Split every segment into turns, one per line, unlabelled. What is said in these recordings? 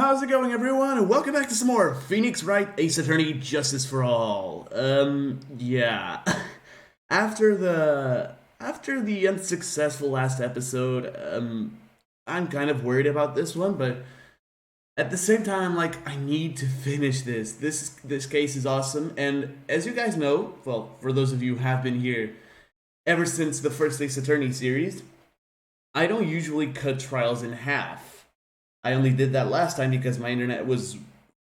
How's it going, everyone? And welcome back to some more Phoenix Wright, Ace Attorney, Justice for All. Yeah. After the unsuccessful last episode, I'm kind of worried about this one, but at the same time, I'm like, I need to finish this. This case is awesome, and as you guys know, well, for those of you who have been here ever since the first Ace Attorney series, I don't usually cut trials in half. I only did that last time because my internet was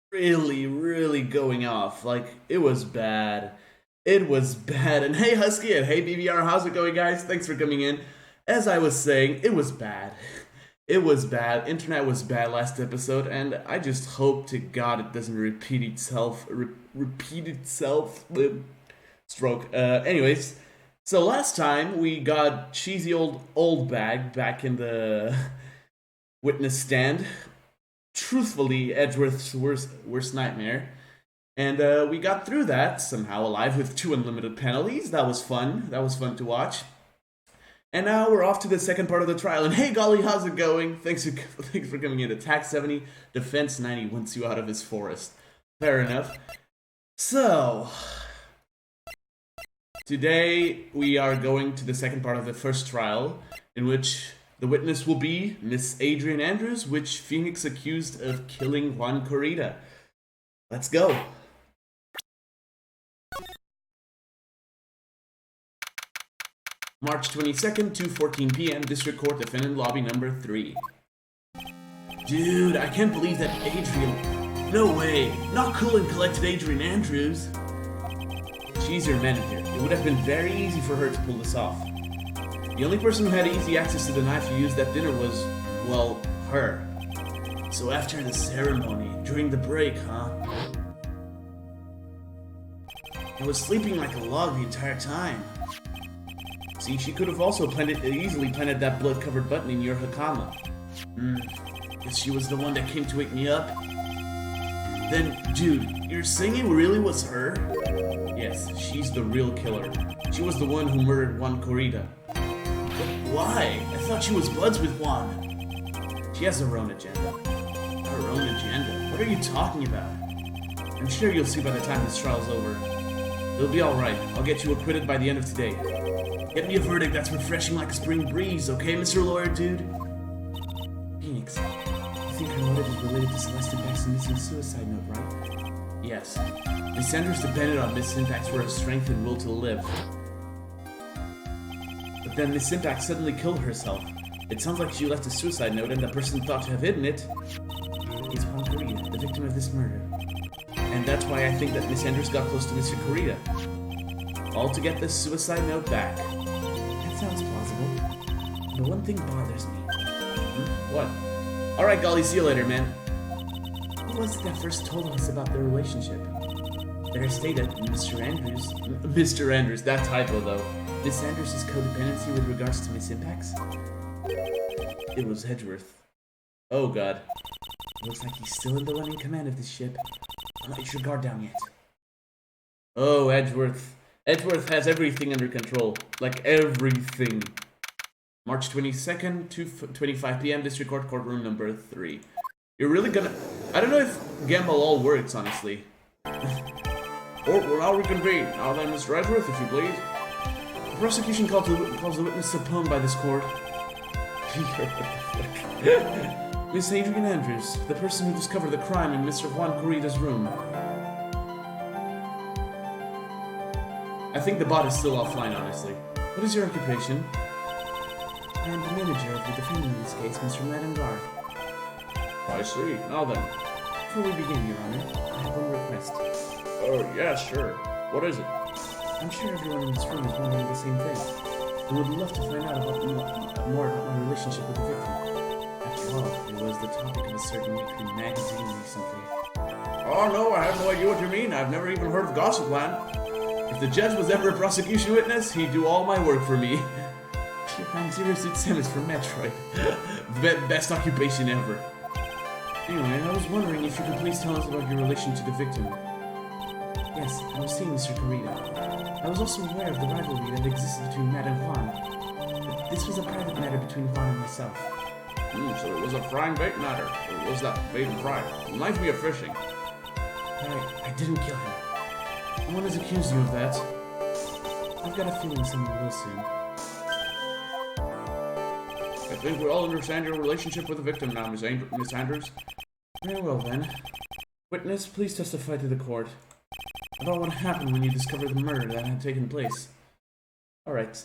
really going off. Like, it was bad. It was bad. And hey, Husky, and hey, BBR, how's it going, guys? Thanks for coming in. As I was saying, it was bad. It was bad. Internet was bad last episode, and I just hope to God it doesn't repeat itself. Stroke. Anyways, so last time we got cheesy old bag back in the witness stand. Truthfully, Edgeworth's worst nightmare. And we got through that somehow alive with 2 unlimited penalties. That was fun. That was fun to watch. And now we're off to the second part of the trial. And hey, golly, how's it going? Thanks for coming in. Attack 70, defense 90 wants you out of his forest. Fair enough. So, today we are going to the second part of the first trial, in which the witness will be Miss Adrian Andrews, which Phoenix accused of killing Juan Corrida. Let's go. March 22nd, 2:14 p.m., District Court, Defendant Lobby number 3. Dude, I can't believe that Adrian... No way. Not cool and collected Adrian Andrews. She's your manager. It would have been very easy for her to pull this off. The only person who had easy access to the knife you used that dinner was, well, her. So after the ceremony, during the break, huh? I was sleeping like a log the entire time. See, she could have also easily planted that blood-covered button in your hakama. Guess she was the one that came to wake me up. Then, dude, you're saying it really was her? Yes, she's the real killer. She was the one who murdered Juan Corrida. Why? I thought she was buds with Juan. She has her own agenda. Her own agenda? What are you talking about? I'm sure you'll see by the time this trial's over. It'll be alright. I'll get you acquitted by the end of today. Get me a verdict that's refreshing like a spring breeze, okay, Mr. Lawyer Dude? Phoenix, you think her motive is related to Celeste Impact's missing suicide note, right? Yes. Miss Sanders depended on Miss Impact for her strength and will to live. But then Miss Impact suddenly killed herself. It sounds like she left a suicide note and the person thought to have hidden it is Juan Corrida, the victim of this murder. And that's why I think that Miss Sanders got close to Mr. Corrida. All to get this suicide note back. That sounds plausible. But one thing bothers me. What? Alright, golly, see you later, man. Who was it that first told us about their relationship? Better state it, Mr. Andrews. Mr. Andrews, that typo though. Miss Andrews' codependency with regards to Miss Impact's? It was Edgeworth. Oh god. Looks like he's still the one in command of this ship. I'll not let your guard down yet. Oh, Edgeworth. Edgeworth has everything under control. Like everything. March 22nd, 2:25 p.m., District Court, courtroom number 3. You're really gonna... I don't know if gamble all works, honestly. Court will now reconvene. Now then, Mr. Edgeworth, if you please. The prosecution calls the witness supponed by this court. Miss Adrian Andrews, the person who discovered the crime in Mr. Juan Corrida's room. I think the bot is still offline, honestly. What is your occupation? I am the manager of the defendant in this case, Mr. Madangar. I see. Now then. Before we begin, Your Honor, I have one request. Oh, yeah, sure. What is it? I'm sure everyone in this room is wondering the same thing. I would love to find out more about my relationship with the victim. After all, it was the topic of a certain weekly magazine recently. Oh, no, I have no idea what you mean. I've never even heard of Gossipland. If the judge was ever a prosecution witness, he'd do all my work for me. Ship 9067 is from Metroid. Best occupation ever. Anyway, I was wondering if you could please tell us about your relation to the victim. Yes, I was seeing Mr. Corrida. I was also aware of the rivalry that existed between Matt and Juan. But this was a private matter between Juan and myself. So it was a frying bait matter. Or was that bait and fry? Reminds me of fishing. I didn't kill him. No one has accused you of that. I've got a feeling someone will soon. I think we all understand your relationship with the victim now, Miss Andrews. Very well then. Witness, please testify to the court about what happened when you discovered the murder that had taken place. Alright.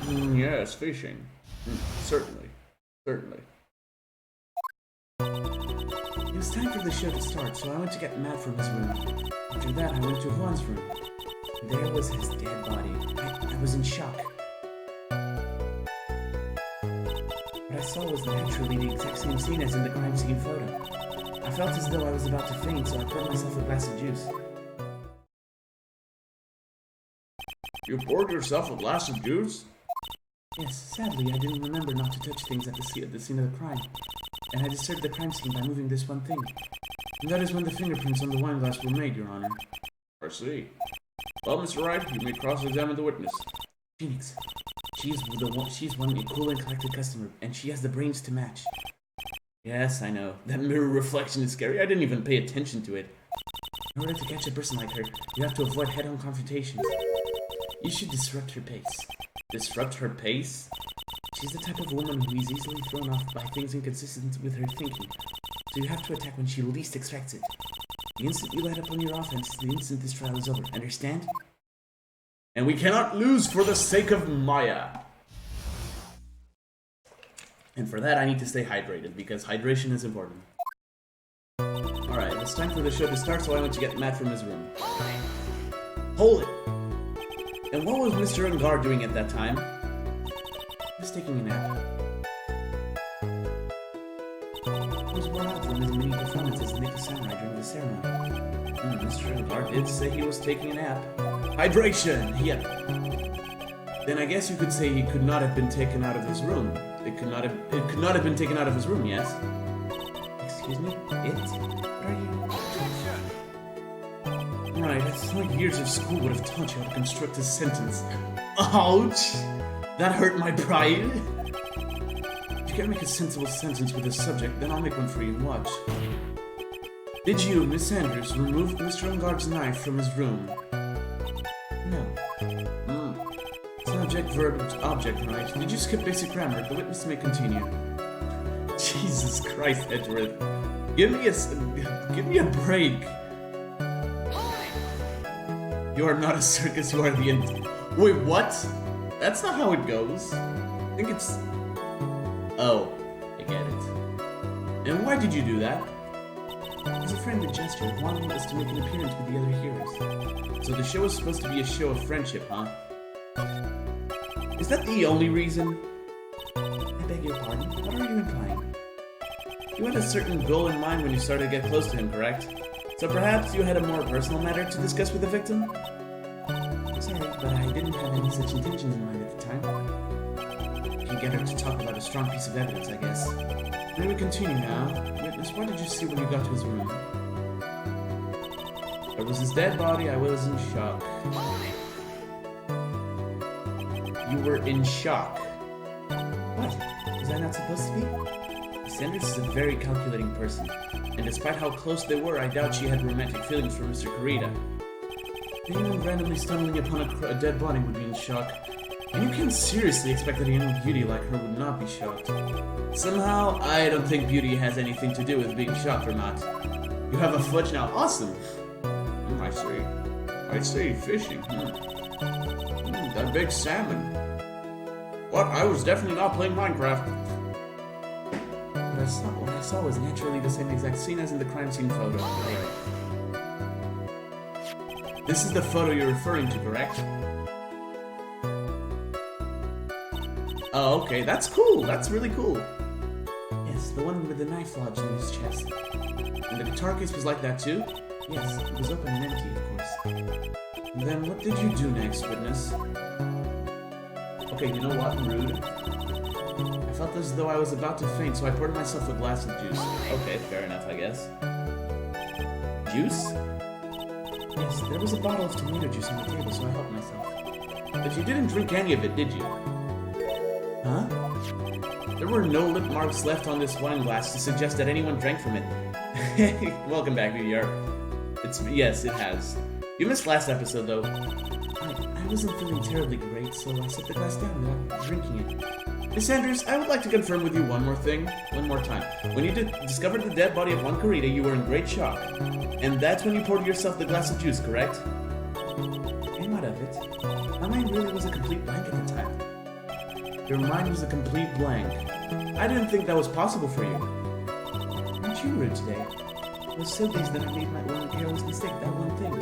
Yes, fishing. Certainly. Certainly. It was time for the show to start, so I went to get Matt from his room. After that, I went to Juan's room. There was his dead body. I was in shock. What I saw was naturally the exact same scene as in the crime scene photo. I felt as though I was about to faint, so I poured myself a glass of juice. You poured yourself a glass of juice? Yes, sadly, I didn't remember not to touch things at the scene of the crime. And I disturbed the crime scene by moving this one thing. And that is when the fingerprints on the wine glass were made, Your Honor. I see. Well, Mr. Wright, you may cross-examine the witness. Phoenix. She's one cool and collected customer, and she has the brains to match. Yes, I know. That mirror reflection is scary. I didn't even pay attention to it. In order to catch a person like her, you have to avoid head-on confrontations. You should disrupt her pace. Disrupt her pace? She's the type of woman who is easily thrown off by things inconsistent with her thinking. So you have to attack when she least expects it. The instant you light up on your offense is the instant this trial is over. Understand? And we cannot lose for the sake of Maya. And for that, I need to stay hydrated, because hydration is important. Alright, it's time for the show to start, so I went to get Matt from his room. Hold it! And what was Mr. Ungar doing at that time? He was taking a nap. He was worn out from his many performances in the samurai during the ceremony. Mr. Ungar did say he was taking a nap. Hydration! Yeah. Then I guess you could say he could not have been taken out of his room. It could not have been taken out of his room, yes? Excuse me? What are you? Right, that's what years of school would have taught you how to construct a sentence. Ouch! That hurt my pride. If you can't make a sensible sentence with a subject, then I'll make one for you and watch. Did you, Miss Andrews, remove Mr. Ungar's knife from his room? No. Subject, verb, object, right? Did you skip basic grammar? The witness may continue. Jesus Christ, Edgeworth. Give me a break. You are not a circus, you are the end. Wait, what? That's not how it goes. I think it's... Oh, I get it. And why did you do that? As a friendly gesture, wanting us to make an appearance with the other heroes. So the show is supposed to be a show of friendship, huh? Is that the only reason? I beg your pardon, what are you implying? You had a certain goal in mind when you started to get close to him, correct? So perhaps you had a more personal matter to discuss with the victim? Sorry, but I didn't have any such intentions in mind at the time. You can get her to talk about a strong piece of evidence, I guess. May we continue now? Witness, what did you see when you got to his room? There was his dead body, I was in shock. You were in shock. What? Was I not supposed to be? Sanders is a very calculating person, and despite how close they were, I doubt she had romantic feelings for Mr. Kurita. Anyone randomly stumbling upon a dead body would be in shock, and you can't seriously expect that a young beauty like her would not be shocked. Somehow, I don't think beauty has anything to do with being shocked or not. You have a fudge now. Awesome! I see. I see. Fishing. That big salmon. What? I was definitely not playing Minecraft. What I saw was naturally the same exact scene as in the crime scene photo. This is the photo you're referring to, correct? Oh, okay. That's cool. That's really cool. Yes, the one with the knife lodged in his chest. And the guitar case was like that too? Yes, it was open and empty, of course. And then what did you do next, witness? Okay, you know what? Rude. I felt as though I was about to faint, so I poured myself a glass of juice. Okay, fair enough, I guess. Juice? Yes, there was a bottle of tomato juice on the table, so I helped myself. But you didn't drink any of it, did you? Huh? There were no lip marks left on this wine glass to suggest that anyone drank from it. Welcome back, BBR. Yes, it has. You missed last episode, though. I wasn't feeling terribly great, so I set the glass down without drinking it. Miss Andrews, I would like to confirm with you one more time. When you discovered the dead body of one Karita, you were in great shock. And that's when you poured yourself the glass of juice, correct? And what of it? My mind really was a complete blank at the time. Your mind was a complete blank. I didn't think that was possible for you. Aren't you rude today? I was so dazed that I made my own careless mistake, that one thing.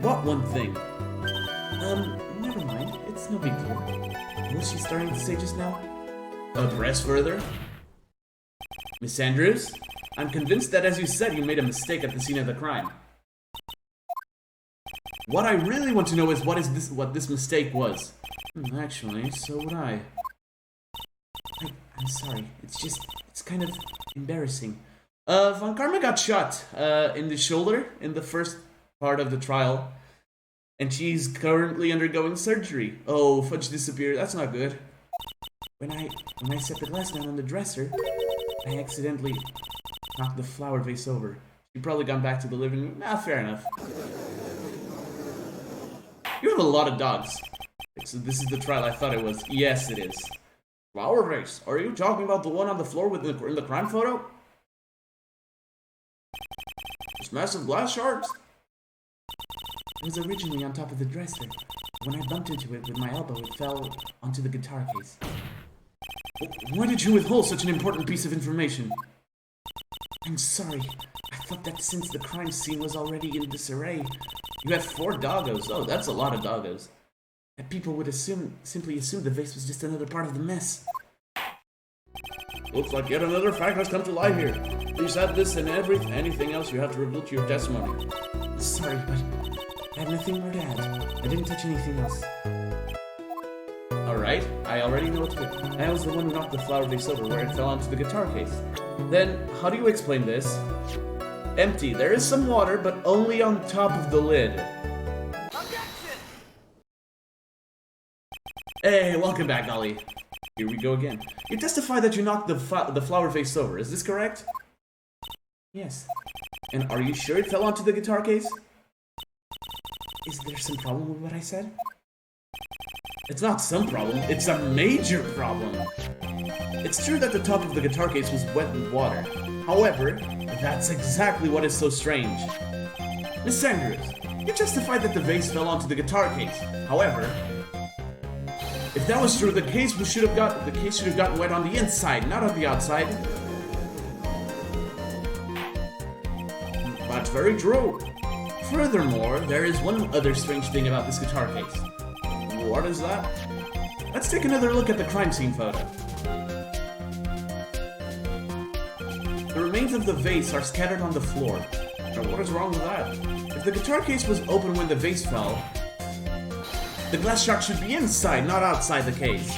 What one thing? Never mind. It's no big deal. What was she starting to say just now? Address further? Miss Andrews? I'm convinced that, as you said, you made a mistake at the scene of the crime. What I really want to know is what this mistake was. Actually, so would I. I'm sorry. It's kind of embarrassing. Von Karma got shot in the shoulder in the first part of the trial. And she's currently undergoing surgery. Oh, Fudge disappeared. That's not good. When I set the glass down on the dresser, I accidentally knocked the flower vase over. She'd probably gone back to the living room. Nah, fair enough. You have a lot of dogs. So this is the trial I thought it was. Yes, it is. Flower vase. Are you talking about the one on the floor in the crime photo? This massive glass shards? It was originally on top of the dresser. When I bumped into it with my elbow, it fell onto the guitar case. Why did you withhold such an important piece of information? I'm sorry. I thought that since the crime scene was already in disarray, you had 4 doggos. Oh, that's a lot of doggos. That people would simply assume the vase was just another part of the mess. Looks like yet another fact has come to light here. Please add this and anything else you have to reveal to your testimony. Sorry, but I had nothing more to add. I didn't touch anything else. Alright, I already know what to do. I was the one who knocked the flower vase over where it fell onto the guitar case. Then, how do you explain this? Empty. There is some water, but only on top of the lid. Objection! Hey, welcome back, Ollie. Here we go again. You testify that you knocked the flower vase over, is this correct? Yes. And are you sure it fell onto the guitar case? Is there some problem with what I said? It's not some problem, it's a major problem. It's true that the top of the guitar case was wet with water. However, that's exactly what is so strange. Miss Andrews, you justified that the vase fell onto the guitar case. However, if that was true, the case should have gotten wet on the inside, not on the outside. That's very true. Furthermore, there is one other strange thing about this guitar case. What is that? Let's take another look at the crime scene photo. The remains of the vase are scattered on the floor. Now, what is wrong with that? If the guitar case was open when the vase fell, the glass shark should be inside, not outside the case.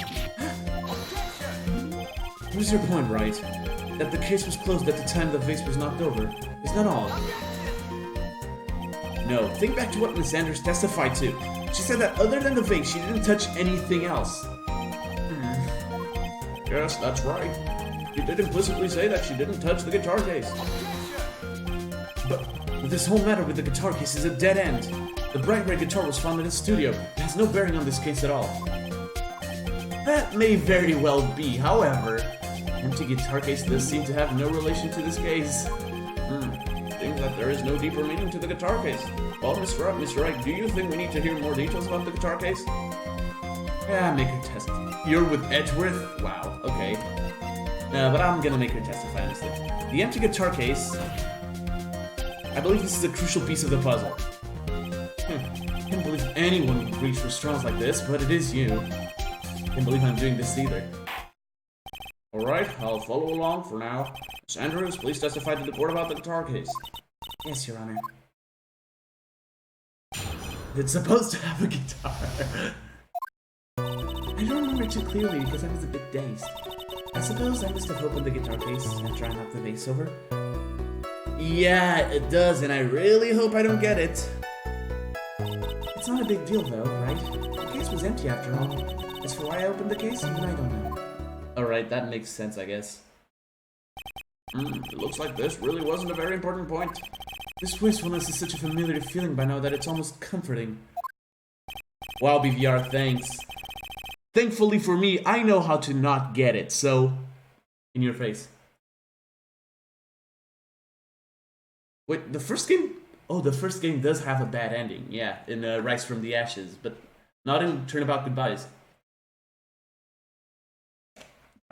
What's your point, Wright? That the case was closed at the time the vase was knocked over. Is that all? No, think back to what Miss Andrews testified to. She said that other than the vase, she didn't touch anything else. Yes, that's right. She did implicitly say that she didn't touch the guitar case. But this whole matter with the guitar case is a dead end. The bright red guitar was found in the studio. It has no bearing on this case at all. That may very well be, however, empty guitar case does seem to have no relation to this case. Seems that there is no deeper meaning to the guitar case. Well, Mr. Wright, do you think we need to hear more details about the guitar case? Yeah, make her testify. You're with Edgeworth? Wow, okay. No, but I'm gonna make her testify, honestly. The empty guitar case... I believe this is a crucial piece of the puzzle. I can't believe anyone would reach for straws like this, but it is you. I can't believe I'm doing this either. Alright, I'll follow along for now. Miss Andrews, please testify to the court about the guitar case. Yes, Your Honor. It's supposed to have a guitar. I don't remember too clearly because I was a bit dazed. I suppose I must have opened the guitar case after I knocked the vase over. Yeah, it does, and I really hope I don't get it. It's not a big deal though, right? The case was empty after all. As for why I opened the case, even I don't know. Alright, that makes sense, I guess. It looks like this really wasn't a very important point. This wastefulness is such a familiar feeling by now that it's almost comforting. Wow, BVR, thanks. Thankfully for me, I know how to not get it, so... In your face. Wait, the first game... Oh, the first game does have a bad ending, yeah, in Rise from the Ashes, but not in Turnabout Goodbyes.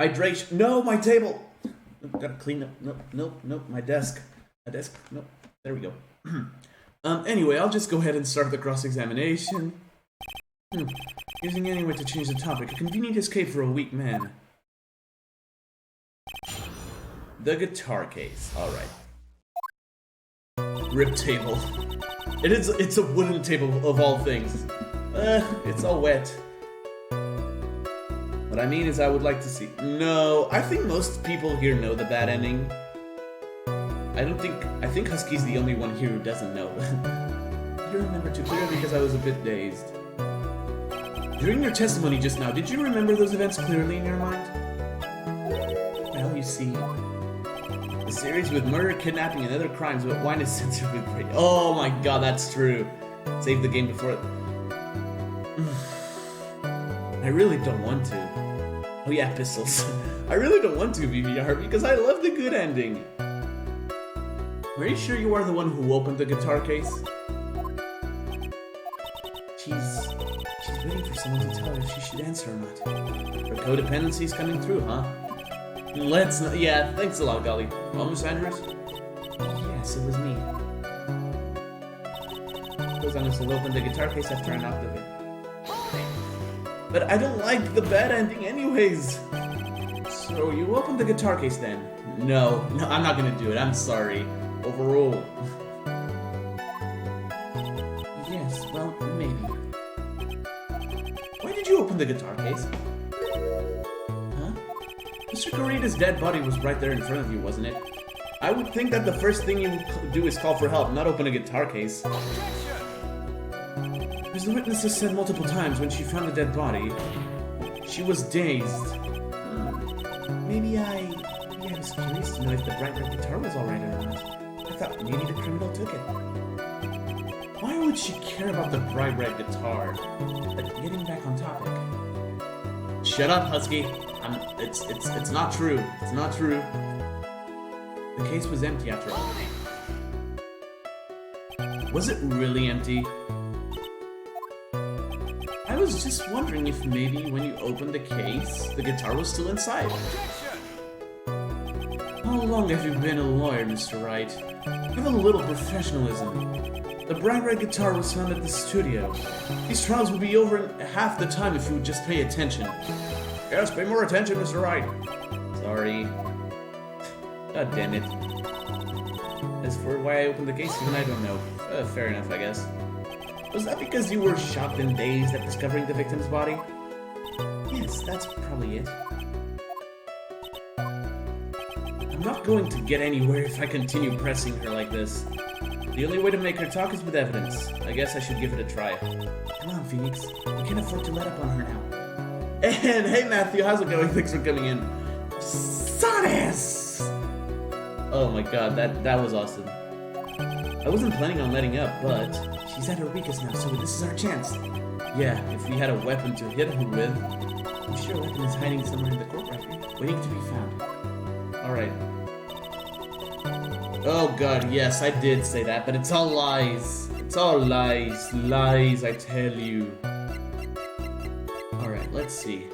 Hydration. No, my table! Gotta clean up. Nope, my desk. Nope. There we go. Anyway, I'll just go ahead and start the cross-examination. Using any way to change the topic. A convenient escape for a weak man. The guitar case. Alright. Rip table. It's a wooden table of all things. It's all wet. What I mean is I would like to see... No, I think most people here know the bad ending. I think Husky's the only one here who doesn't know. I don't remember too clearly because I was a bit dazed. During your testimony just now, did you remember those events clearly in your mind? Well, you see... The series with murder, kidnapping, and other crimes, but wine is censored with great... Oh my god, that's true. Save the game before it... I really don't want to. Oh yeah, pistols. I really don't want to, BVR, because I love the good ending. Are you sure you are the one who opened the guitar case? She's waiting for someone to tell her if she should answer or not. Her codependency's coming through, huh? Let's not... Yeah, thanks a lot, Golly. Oh, Miss Andrews? Yes, it was me. Suppose I must have opened the guitar case after I knocked of it. But I don't like the bad ending anyways. So you opened the guitar case then? No, I'm not gonna do it. I'm sorry. Overruled. Yes, well, maybe. Why did you open the guitar case? Huh? Mr. Corrida's dead body was right there in front of you, wasn't it? I would think that the first thing you would do is call for help, not open a guitar case. As the witness has said multiple times, when she found the dead body, she was dazed. Maybe I was curious to know if the bright red guitar was alright or not. I thought maybe the criminal took it. Why would she care about the bright red guitar? But getting back on topic. Shut up, Husky. It's not true. It's not true. The case was empty after all. Was it really empty? I was just wondering if maybe when you opened the case, the guitar was still inside. How long have you been a lawyer, Mr. Wright? Have a little professionalism. The bright red guitar was found at the studio. These trials would be over in half the time if you would just pay attention. Yes, pay more attention, Mr. Wright. Sorry. God damn it. As for why I opened the case, even I don't know. Fair enough, I guess. Was that because you were shocked and dazed at discovering the victim's body? Yes, that's probably it. I'm not going to get anywhere if I continue pressing her like this. The only way to make her talk is with evidence. I guess I should give it a try. Come on, Phoenix. We can't afford to let up on her now. And hey, Matthew, how's it going? Thanks for coming in. Sonis! Oh my god, that was awesome. I wasn't planning on letting up, but she's at her weakest now, so this is our chance. Yeah, if we had a weapon to hit her with, I'm sure a weapon is hiding somewhere in the court record, waiting to be found. Alright. Oh god, yes, I did say that, but it's all lies. It's all lies. Lies, I tell you. Alright, let's see.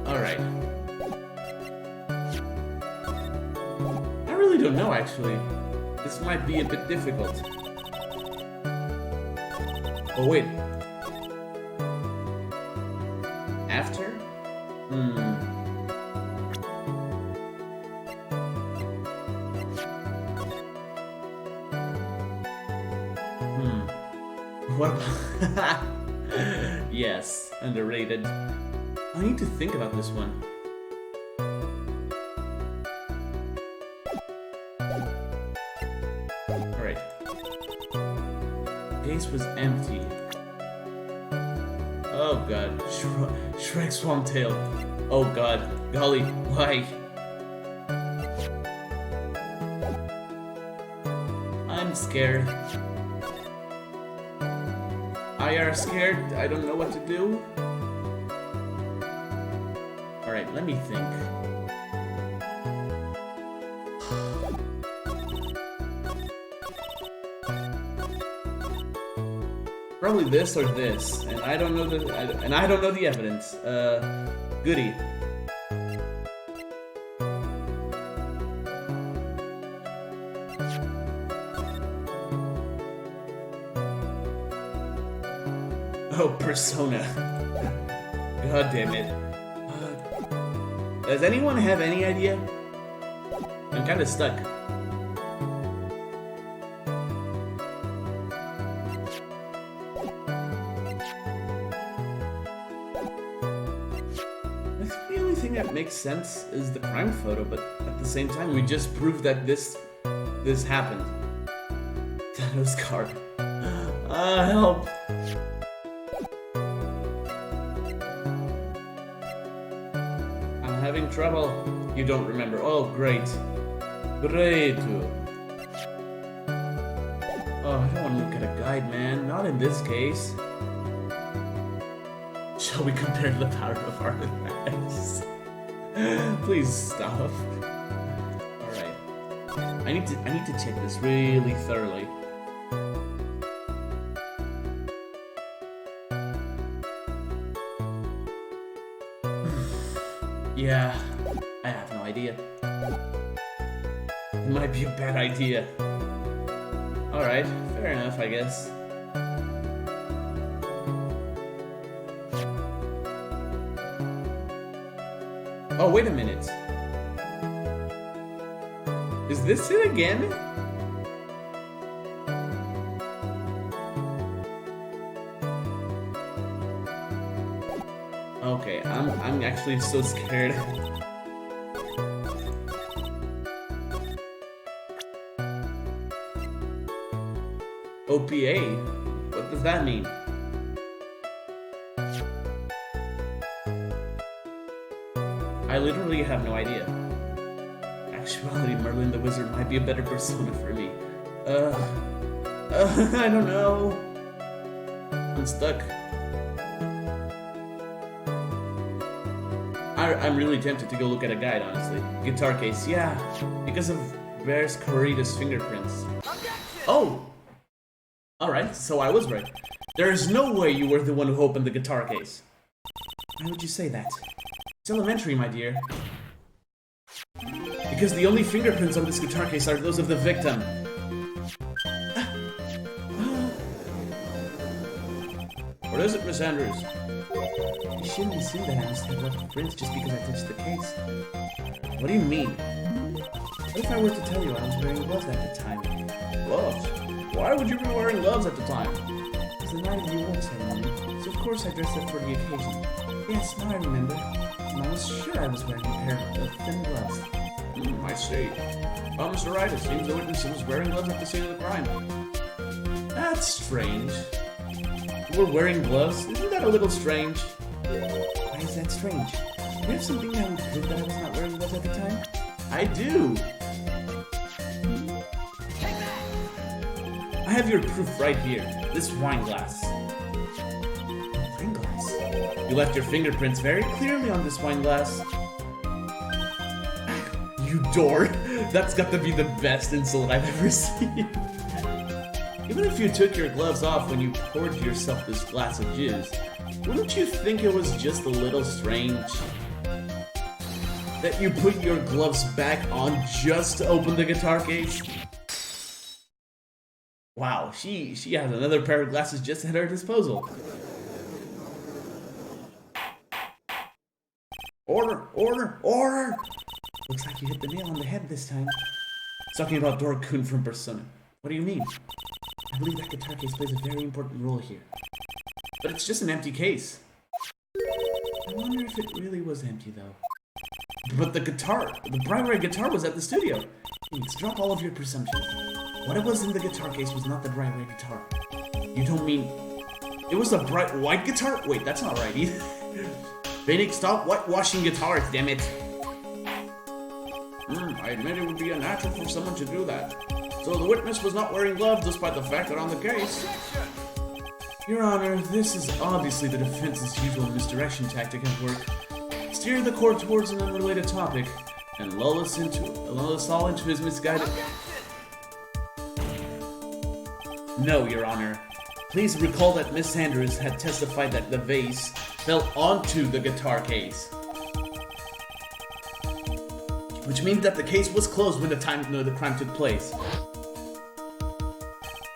Alright. I really don't know, actually. This might be a bit difficult. Oh, wait. After? What about... Yes, underrated. I need to think about this one. Alright. case was empty. Oh god. Shrek Swamptail. Oh god. Golly, why? I'm scared. I are scared. I don't know what to do. Alright, let me think. Probably this or this, and I don't know the evidence. Goody. Oh, Persona. God damn it. Does anyone have any idea? I'm kinda stuck. The only thing that makes sense is the crime photo, but at the same time, we just proved that this happened. Thanos' card. Help! Having trouble? You don't remember. Oh, great. Great. Oh, I don't want to look at a guide, man. Not in this case. Shall we compare the power of our eyes? Please stop. Alright. I need to check this really thoroughly. Yeah, I have no idea. It might be a bad idea. Alright, fair enough, I guess. Oh, wait a minute. Is this it again? Okay, I'm actually so scared. OPA? What does that mean? I literally have no idea. Actually, Merlin the Wizard might be a better persona for me. I don't know. I'm stuck. I'm really tempted to go look at a guide, honestly. Guitar case, yeah, because of Bear's Corrida's fingerprints. Oh! Alright, so I was right. There is no way you were the one who opened the guitar case. Why would you say that? It's elementary, my dear. Because the only fingerprints on this guitar case are those of the victim. What is it, Miss Andrews? You shouldn't assume that I must have left the prints just because I touched the case. What do you mean? What if I were to tell you I was wearing gloves at the time? Gloves? Why would you be wearing gloves at the time? It was the night of the award ceremony, so of course I dressed up for the occasion. Yes, now I remember. And I was sure I was wearing a pair of thin gloves. I see. Oh, Mr. Wright, it seems the witness was wearing gloves at the scene of the crime. That's strange. We're wearing gloves? Isn't that a little strange? Why is that strange? Do you have something that would prove that I was not wearing gloves at the time? I do! I have your proof right here. This wine glass. Wine glass? You left your fingerprints very clearly on this wine glass. You dork! That's got to be the best insult I've ever seen. Even if you took your gloves off when you poured yourself this glass of juice, wouldn't you think it was just a little strange that you put your gloves back on just to open the guitar case? Wow, she has another pair of glasses just at her disposal. Order! Order! Order! Looks like you hit the nail on the head this time. Talking about Dork-kun from Persona. What do you mean? I believe that guitar case plays a very important role here. But it's just an empty case. I wonder if it really was empty, though. But the bright red guitar was at the studio. Thanks, drop all of your presumptions. What it was in the guitar case was not the bright red guitar. You don't mean... It was a bright white guitar? Wait, that's not right either. Phoenix, stop whitewashing guitars, damn it. I admit it would be unnatural for someone to do that. So the witness was not wearing gloves despite the fact that on the case. Your Honor, this is obviously the defense's usual misdirection tactic at work. Steer the court towards an unrelated topic and lull us all into his misguided... No, Your Honor. Please recall that Miss Andrews had testified that the vase fell onto the guitar case. Which means that the case was closed when the crime took place.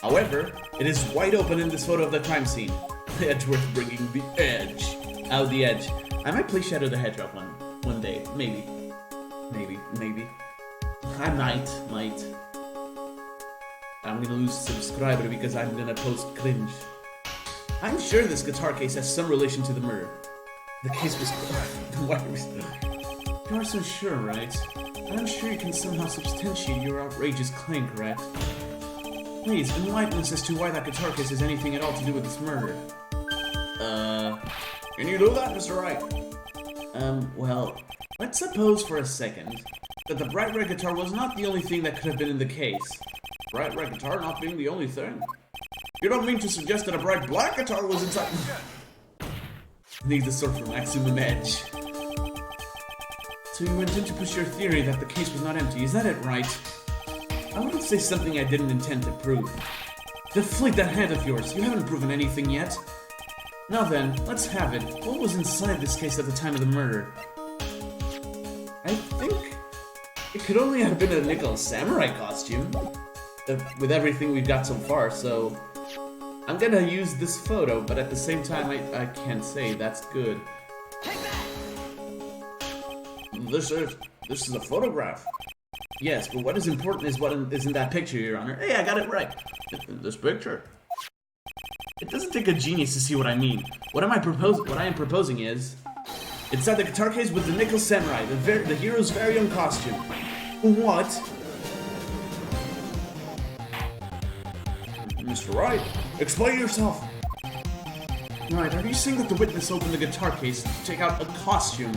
However, it is wide open in this photo of the crime scene. Edgeworth bringing the edge. Out the edge. I might play Shadow the Hedgehog one day. Maybe. I might. I'm gonna lose a subscriber because I'm gonna post cringe. I'm sure this guitar case has some relation to the murder. The case was... You are so sure, right? I'm sure you can somehow substantiate your outrageous claim, correct? Please, enlighten us as to why that guitar case has anything at all to do with this murder. Can you do that, Mr. Wright? Well, let's suppose for a second that the bright red guitar was not the only thing that could have been in the case. Bright red guitar not being the only thing? You don't mean to suggest that a bright black guitar was inside... Need the sword from Maximum Edge. So you intend to push your theory that the case was not empty, is that it, Wright? I wouldn't say something I didn't intend to prove. Deflate that hand of yours, you haven't proven anything yet. Now then, let's have it. What was inside this case at the time of the murder? I think it could only have been a nickel samurai costume. With everything we've got so far, so... I'm gonna use this photo, but at the same time I can't say that's good. This is a photograph. Yes, but what is important is what is in that picture, Your Honor. Hey, I got it right. This picture. It doesn't take a genius to see what I mean. What I am proposing is inside the guitar case with the nickel samurai, the hero's very own costume. What? Mr. Wright, explain yourself. Right, are you saying that the witness opened the guitar case to take out a costume?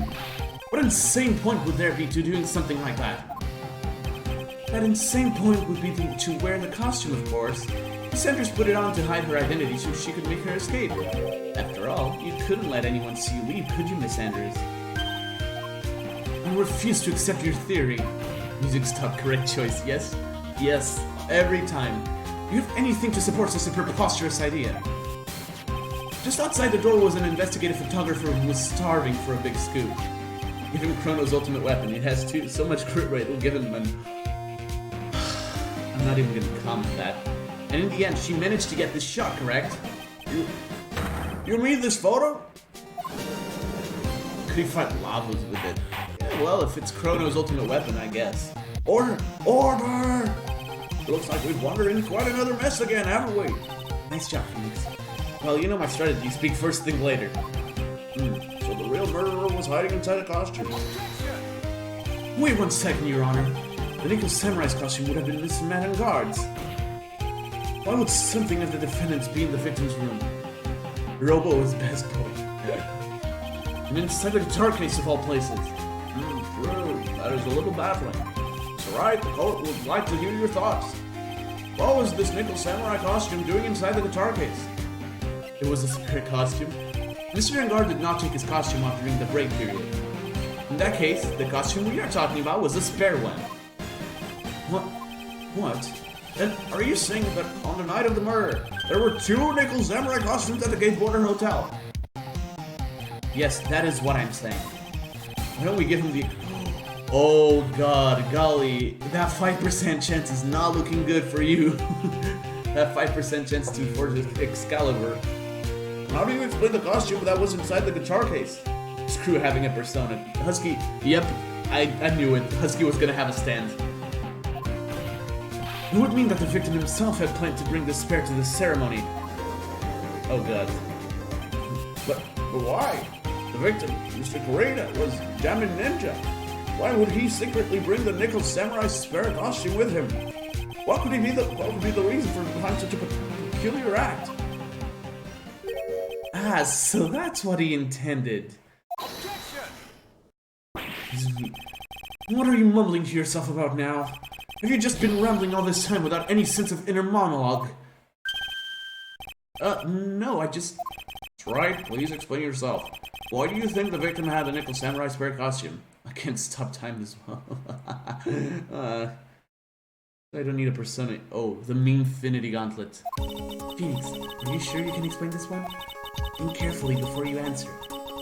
What insane point would there be to doing something like that? That insane point would be to wear the costume, of course. The Sanders put it on to hide her identity so she could make her escape. After all, you couldn't let anyone see you leave, could you, Miss Sanders? I refuse to accept your theory. Music stop, correct choice, yes? Yes, every time. Do you have anything to support such a preposterous idea? Just outside the door was an investigative photographer who was starving for a big scoop. Give him Chrono's ultimate weapon. It has so much crit rate, it'll give him an... I'm not even gonna comment that. And in the end, she managed to get this shot, correct? You mean this photo? Could he fight lavas with it? Yeah, well, if it's Chrono's ultimate weapon, I guess. Order! Order! Looks like we've wandered in quite another mess again, haven't we? Nice job, Phoenix. Well, you know my strategy. Speak first, think later. So the real murderer was hiding inside a costume. Wait 1 second, Your Honor. The nickel samurai's costume would have been missing man and guards. Why would something of the defendants be in the victim's room? Robo is best boy. And inside the guitar case of all places. True. That is a little baffling. It's alright, the court would like to hear your thoughts. What was this nickel samurai costume doing inside the guitar case? It was a spare costume. Mr. Engard did not take his costume off during the break period. In that case, the costume we are talking about was a spare one. What? Then are you saying that on the night of the murder, there were 2 nickel samurai costumes at the Gatewater Hotel? Yes, that is what I'm saying. Why don't we give him the... Oh god, golly, that 5% chance is not looking good for you. That 5% chance to forge Excalibur. How do you explain the costume that was inside the guitar case? Screw having a persona. Husky, yep, I knew it. Husky was gonna have a stand. It would mean that the victim himself had planned to bring the spare to the ceremony. Oh god. But why? The victim, Mr. Kurita, was Jamin Ninja. Why would he secretly bring the nickel samurai spare costume with him? What could be the reason for behind such a peculiar act? Ah, so that's what he intended. What are you mumbling to yourself about now? Have you just been rambling all this time without any sense of inner monologue? No, I just... Right, please explain yourself. Why do you think the victim had a nickel samurai spare costume? I can't stop time as well. I don't need a persona. Oh, the Memefinity Gauntlet. Phoenix, are you sure you can explain this one? Think carefully before you answer.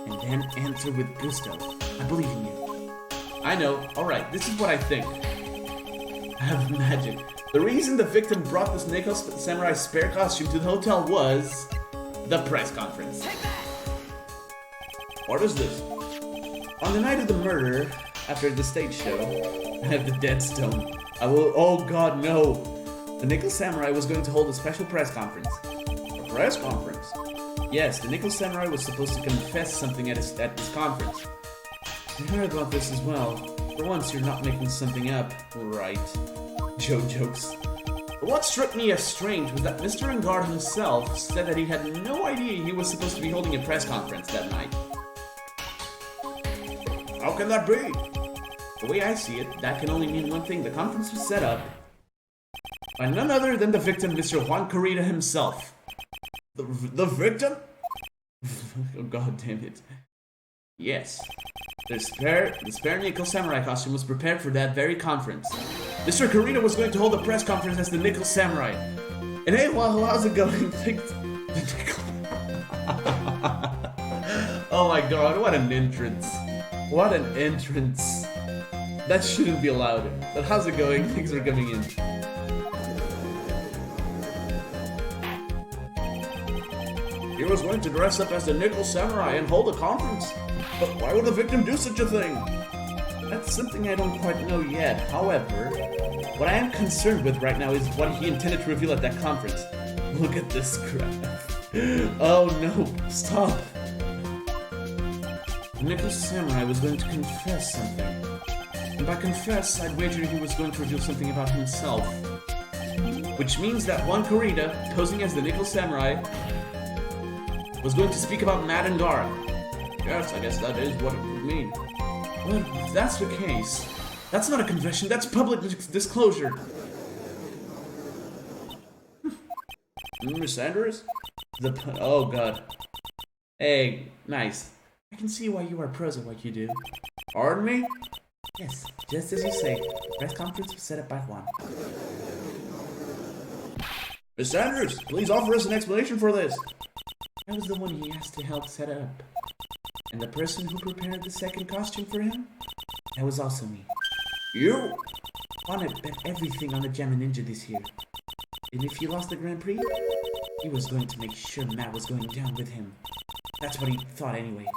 And then answer with gusto. I believe in you. I know. Alright, this is what I think. I have magic. The reason the victim brought this nickel samurai spare costume to the hotel was... the press conference. What is this? On the night of the murder, after the stage show, I have the Dead Stone. I will... Oh god, no! The Nickel Samurai was going to hold a special press conference. A press conference? Yes, the Nickel Samurai was supposed to confess something at this conference. I heard about this as well. For once, you're not making something up. Right. Joe jokes. But what struck me as strange was that Mr. Engard himself said that he had no idea he was supposed to be holding a press conference that night. How can that be? The way I see it, that can only mean one thing. The conference was set up by none other than the victim, Mr. Juan Corrida himself. The victim? Oh, god damn it. Yes. The spare Nickel Samurai costume was prepared for that very conference. Mr. Corrida was going to hold a press conference as the Nickel Samurai. And hey, well, how's it going? The Nickel... Oh my god, what an entrance. What an entrance. That shouldn't be allowed. But how's it going? Things are coming in. He was going to dress up as the Nickel Samurai and hold a conference. But why would the victim do such a thing? That's something I don't quite know yet. However, what I am concerned with right now is what he intended to reveal at that conference. Look at this crap. Oh no, stop. The Nickel Samurai was going to confess something. And by confess, I'd wager he was going to reveal something about himself. Which means that Juan Corrida, posing as the Nickel Samurai, was going to speak about Matt and Gar. Yes, I guess that is what it would mean. Well, if that's the case, that's not a confession, that's public disclosure. Miss Sanders? Oh god. Hey, nice. I can see why you are pros at what you do. Pardon me? Yes, just as you say. The press conference was set up by Juan. Miss Sanders, please offer us an explanation for this. I was the one he asked to help set up. And the person who prepared the second costume for him? That was also me. You? Juan had bet everything on the Gemma Ninja this year. And if he lost the Grand Prix, he was going to make sure Matt was going down with him. That's what he thought anyway.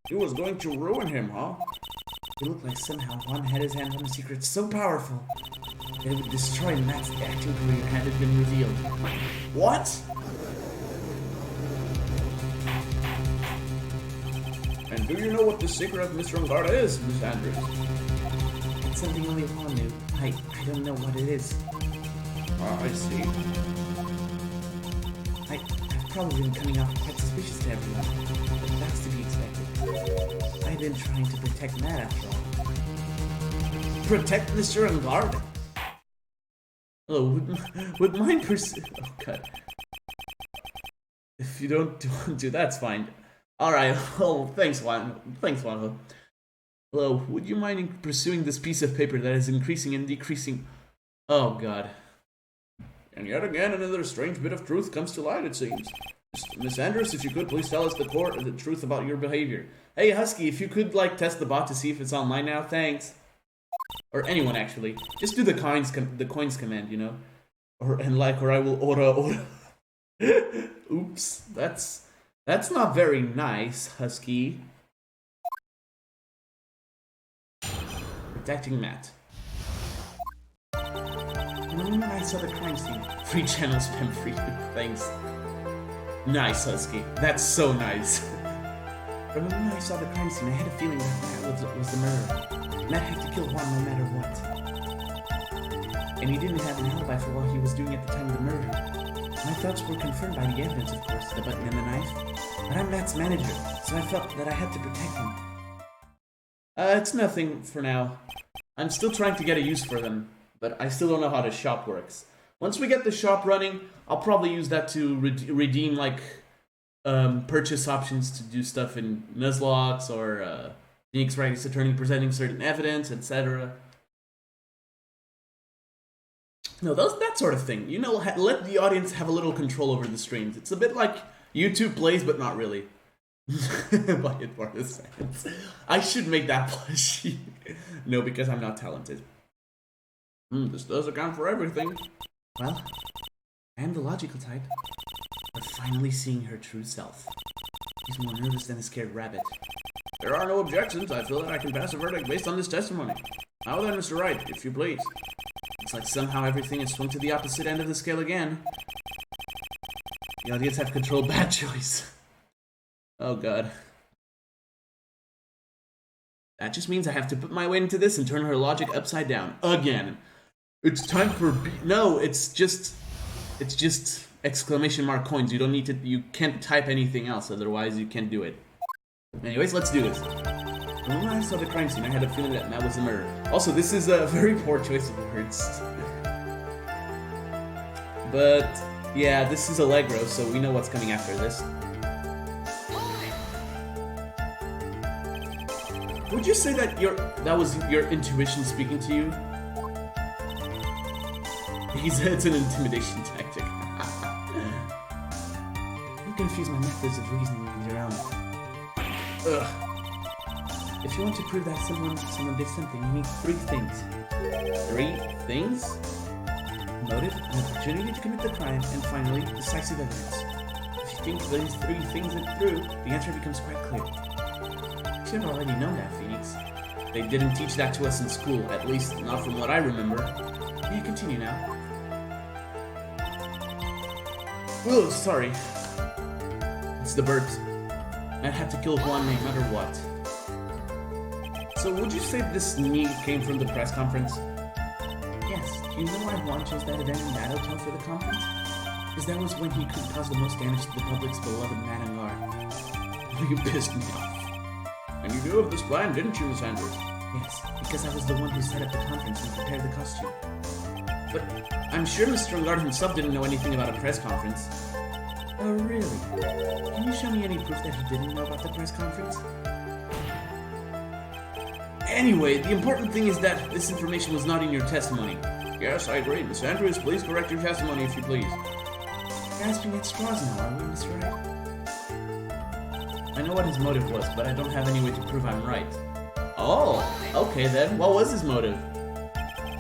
He was going to ruin him, huh? It looked like somehow Juan had his hand on a secret so powerful that it would destroy Matt's acting career had it been revealed. What? And do you know what the secret of Mr. Ungarda is, Miss Andrews? It's something only Juan knew. I don't know what it is. I see. I've probably been coming off quite suspicious to everyone, but that's to be expected. I've been trying to protect Matt after all. Protect Mr. Ungarda? Oh, would mine oh god. If you don't do that's fine. Alright, oh, thanks, Juan. Thanks, Juanjo. Hello, would you mind pursuing this piece of paper that is increasing and decreasing? Oh, God. And yet again, another strange bit of truth comes to light, it seems. Miss Andrews, if you could, please tell us the truth about your behavior. Hey, Husky, if you could, like, test the bot to see if it's online now, thanks. Or anyone, actually. Just do the coins command, you know? Or I will ora. Oops, that's not very nice, Husky. Protecting Matt. When I saw the crime scene. Free channel spam free. Thanks. Nice, Husky. That's so nice. From the moment I saw the crime scene, I had a feeling that Matt was the murderer. Matt had to kill Juan no matter what. And he didn't have an alibi for what he was doing at the time of the murder. My thoughts were confirmed by the evidence, of course, the button and the knife. But I'm Matt's manager, so I felt that I had to protect him. It's nothing for now. I'm still trying to get a use for them, but I still don't know how the shop works. Once we get the shop running, I'll probably use that to redeem, like, purchase options to do stuff in Nuzlocke or Phoenix Wright's attorney presenting certain evidence, etc. No, that sort of thing. You know, let the audience have a little control over the streams. It's a bit like YouTube plays, but not really. Buy it for the sense. I should make that plushie. No, because I'm not talented. This does account for everything. Well, I am the logical type. But finally seeing her true self. She's more nervous than a scared rabbit. There are no objections. I feel that I can pass a verdict based on this testimony. Now then, Mr. Wright, if you please. It's like somehow everything has swung to the opposite end of the scale again. The audience have controlled bad choice. Oh god. That just means I have to put my weight into this and turn her logic upside down. Again. It's time for no, it's just exclamation mark coins. You don't need to, you can't type anything else, otherwise you can't do it. Anyways, let's do this. When I saw the crime scene, I had a feeling that Matt was the murderer. Also, this is a very poor choice of words. But, yeah, this is Allegro, so we know what's coming after this. Would you say that that was your intuition speaking to you? It's an intimidation tactic. You confuse my methods of reasoning with your own. Ugh. If you want to prove that someone did something, you need 3 things. 3 things? Motive, an opportunity to commit the crime, and finally, decisive evidence. If you think these 3 things are true, the answer becomes quite clear. You should have already known that, Phoenix. They didn't teach that to us in school, at least not from what I remember. Will you continue now? Oh, sorry. It's the birds. I had to kill Juan no matter what. So would you say this need came from the press conference? Yes. Do you know why Juan chose that event in that hotel for the conference? Because that was when he could cause the most damage to the public's beloved Madangar. You pissed me off. And you knew of this plan, didn't you, Miss Andrews? Yes, because I was the one who set up the conference and prepared the costume. But I'm sure Mr. Lingard himself didn't know anything about a press conference. Oh, really? Can you show me any proof that he didn't know about the press conference? Anyway, the important thing is that this information was not in your testimony. Yes, I agree. Miss Andrews, please correct your testimony if you please. Grasping at straws now, are we, Mr. Wright? I know what his motive was, but I don't have any way to prove I'm right. Oh, okay then. What was his motive?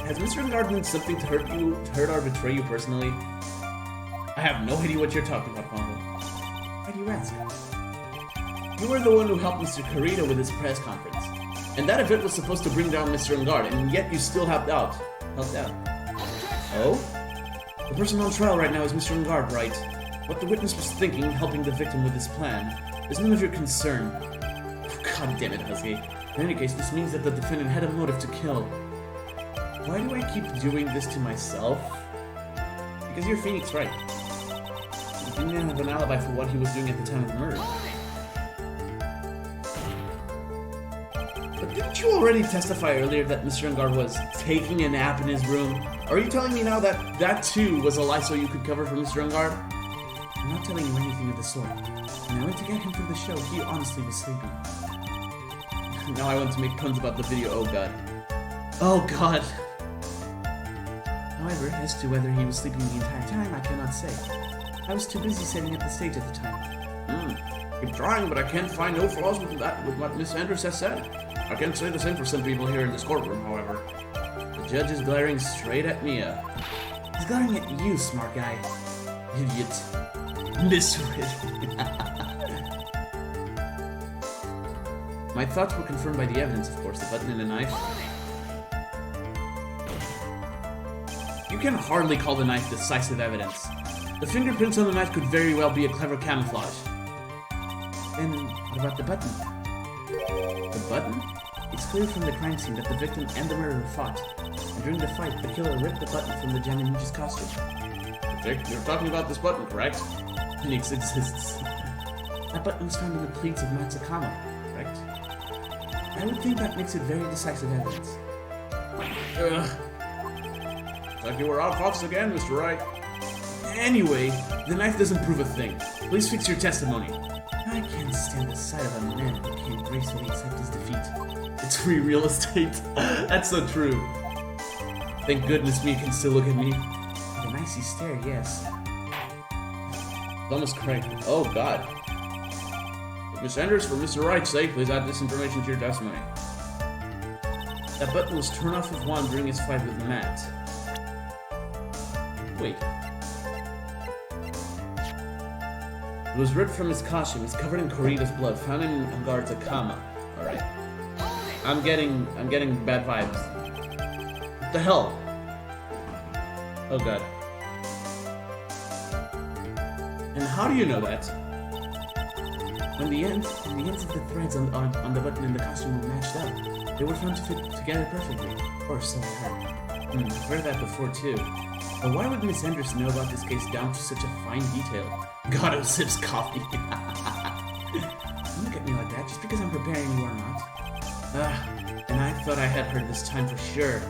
Has Mr. Lingard done something to hurt or betray you personally? I have no idea what you're talking about, Pongo. Why do you ask? You were the one who helped Mr. Carrito with his press conference. And that event was supposed to bring down Mr. Lingard, and yet you still helped out. Oh? The person on trial right now is Mr. Lingard, right? What the witness was thinking, helping the victim with his plan, is none of your concern. God damn it, Husky. In any case, this means that the defendant had a motive to kill. Why do I keep doing this to myself? Because you're Phoenix, right? You didn't have an alibi for what he was doing at the time of the murder. But didn't you already testify earlier that Mr. Lingard was taking a nap in his room? Are you telling me now that that too was a lie so you could cover for Mr. Lingard? I'm not telling you anything of the sort. When I went to get him from the show, he honestly was sleeping. Now I want to make puns about the video, oh god. Oh god. However, as to whether he was sleeping the entire time, I cannot say. I was too busy setting up the stage at the time. Keep trying, but I can't find no flaws with what Miss Andrews has said. I can't say the same for some people here in this courtroom, however. The judge is glaring straight at Mia. He's glaring at you, smart guy. Idiot. Misread. My thoughts were confirmed by the evidence, of course, the button and the knife. You can hardly call the knife decisive evidence. The fingerprints on the knife could very well be a clever camouflage. Then, what about the button? The button? It's clear from the crime scene that the victim and the murderer fought, and during the fight, the killer ripped the button from the Jamanuja's costume. The You're talking about this button, correct? Nix exists. That button was found in the plates of Matsukama, correct? I would think that makes it very decisive evidence. Ugh. Looks like you were out fox again, Mr. Wright. Anyway, the knife doesn't prove a thing. Please fix your testimony. I can't stand the sight of a man who can't gracefully accept his defeat. It's free real estate. That's so true. Thank goodness me can still look at me. With an icy stare, yes. Almost correct. Oh god. Miss Anders, for Mr. Wright's sake, please add this information to your testimony. That button was torn off of Juan during his fight with Matt. Wait. It was ripped from his costume. It's covered in Corrida's blood, found in Guard's Akama. Alright. I'm getting bad vibes. What the hell? Oh god. And how do you know that? When the ends of the threads on the button in the costume were matched up, they were found to fit together perfectly. Or so I heard. I've heard that before too. But why would Miss Anders know about this case down to such a fine detail? God, who sips coffee. Don't look at me like that, just because I'm preparing you are not. And I thought I had her this time for sure.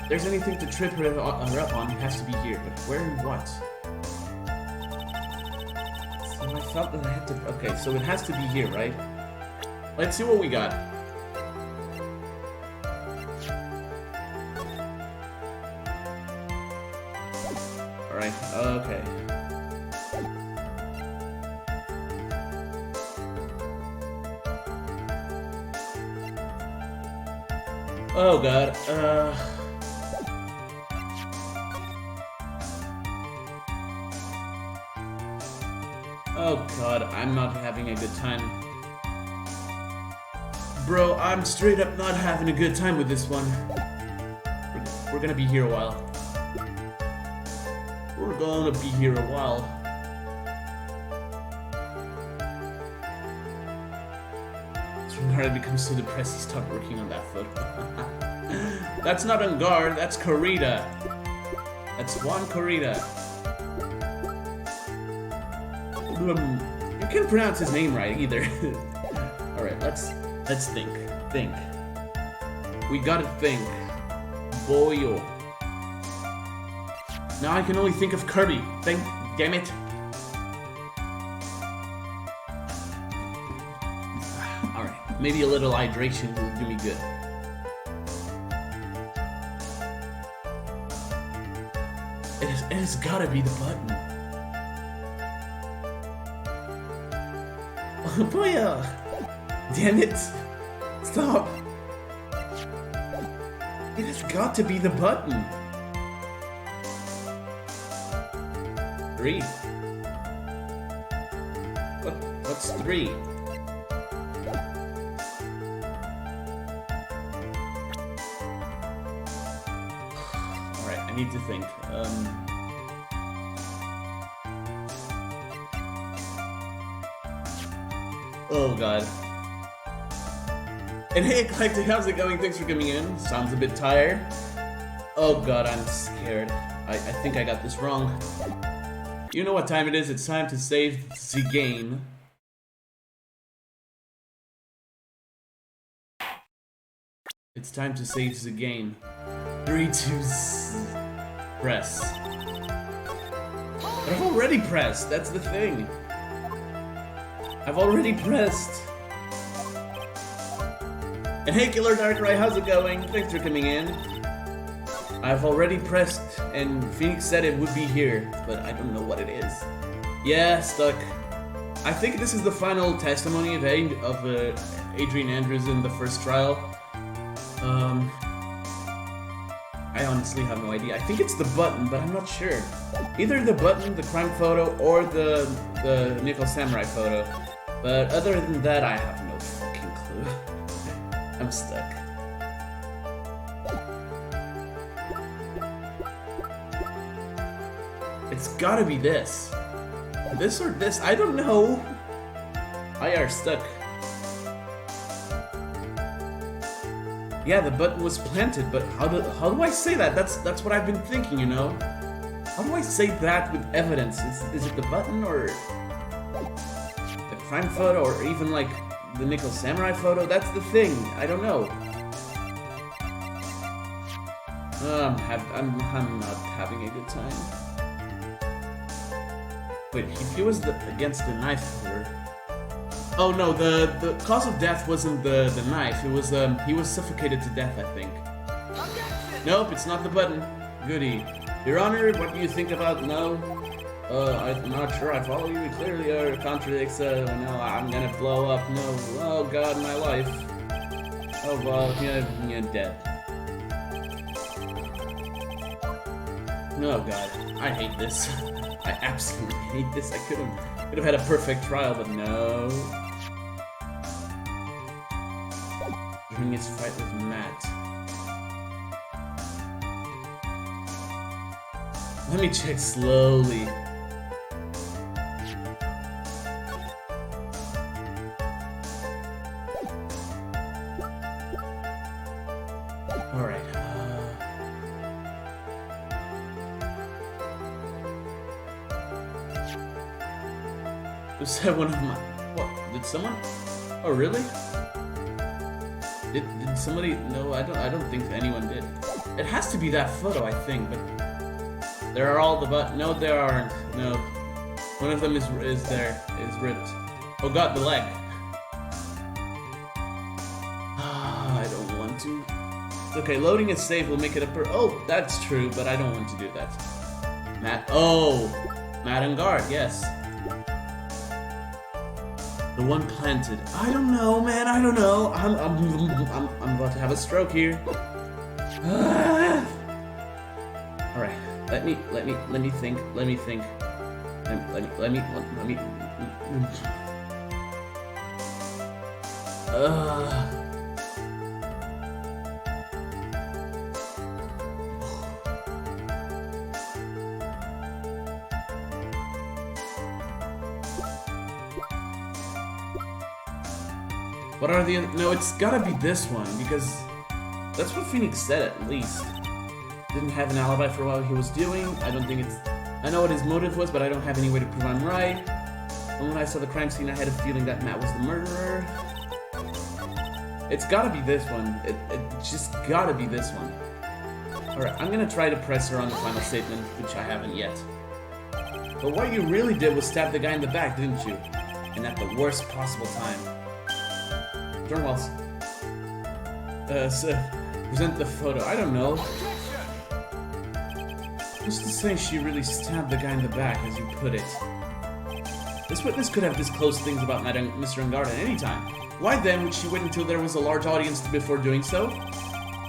If there's anything to trip her up on, it has to be here. But where and what? So I felt that I had to... Okay, so it has to be here, right? Let's see what we got. Alright, okay. Oh god, oh god, I'm not having a good time. Bro, I'm straight up not having a good time with this one. We're gonna be here a while. We're gonna be here a while. Guard becomes so depressed he stopped working on that foot. That's not on Guard, that's Corrida. That's Juan Corrida. You can't pronounce his name right either. Alright, let's think. Think. We gotta think. Boyo. Now I can only think of Kirby. Damn it. Maybe a little hydration will do me good. It has gotta be the button. Oh boy! Damn it! Stop! It has got to be the button. 3. What's 3? I need to think. Oh god. And hey, Eclectic, how's it going? Thanks for coming in. Sounds a bit tired. Oh god, I'm scared. I think I got this wrong. You know what time it is? It's time to save the game. It's time to save the game. 3, 2, press. But I've already pressed, that's the thing. I've already pressed. And hey Killer Darkrai, how's it going? Thanks for coming in. I've already pressed, and Phoenix said it would be here, but I don't know what it is. Yeah, stuck. I think this is the final testimony of Adrian Andrews in the first trial. I honestly have no idea. I think it's the button, but I'm not sure. Either the button, the crime photo, or the Nickel Samurai photo. But other than that, I have no fucking clue. I'm stuck. It's gotta be this. This or this, I don't know. I are stuck. Yeah, the button was planted, but how do I say that? That's what I've been thinking, you know? How do I say that with evidence? Is it the button or the crime photo or even like the Nickel Samurai photo? That's the thing. I don't know. I'm not having a good time. Wait, he was against the knife holder. Oh no, the cause of death wasn't the knife. It was he was suffocated to death, I think. Nope, it's not the button. Goody. Your Honor, what do you think about no? I'm not sure I follow you. It clearly contradicts, no, I'm gonna blow up. No, oh god, my life. Oh well, yeah, dead. Oh god, I hate this. I absolutely hate this. I could have had a perfect trial, but no. During his fight with Matt. Let me check slowly. Alright. Was that one of my... What? Did someone... Oh, really? Did somebody... No, I don't think anyone did. It has to be that photo, I think, but... There are all the but... No, there aren't. No. One of them is there. Is ripped. Oh god, the leg. I don't want to. Okay, loading is safe will make it a Oh, that's true, but I don't want to do that. Matt... Oh! Matt and Guard, yes. The one planted. I don't know, man. I don't know. I'm about to have a stroke here. All right. Let me think. Let me think. Let me. What are the other... No, it's gotta be this one, because that's what Phoenix said at least. Didn't have an alibi for what he was doing. I don't think it's... I know what his motive was, but I don't have any way to prove I'm right. And when I saw the crime scene, I had a feeling that Matt was the murderer. It's gotta be this one. It just gotta be this one. Alright, I'm gonna try to press her on the final statement, which I haven't yet. But what you really did was stab the guy in the back, didn't you? And at the worst possible time. Turnwells. Present the photo. I don't know. Who's to say she really stabbed the guy in the back, as you put it? This witness could have disclosed things about Mr. Engard at any time. Why then would she wait until there was a large audience before doing so?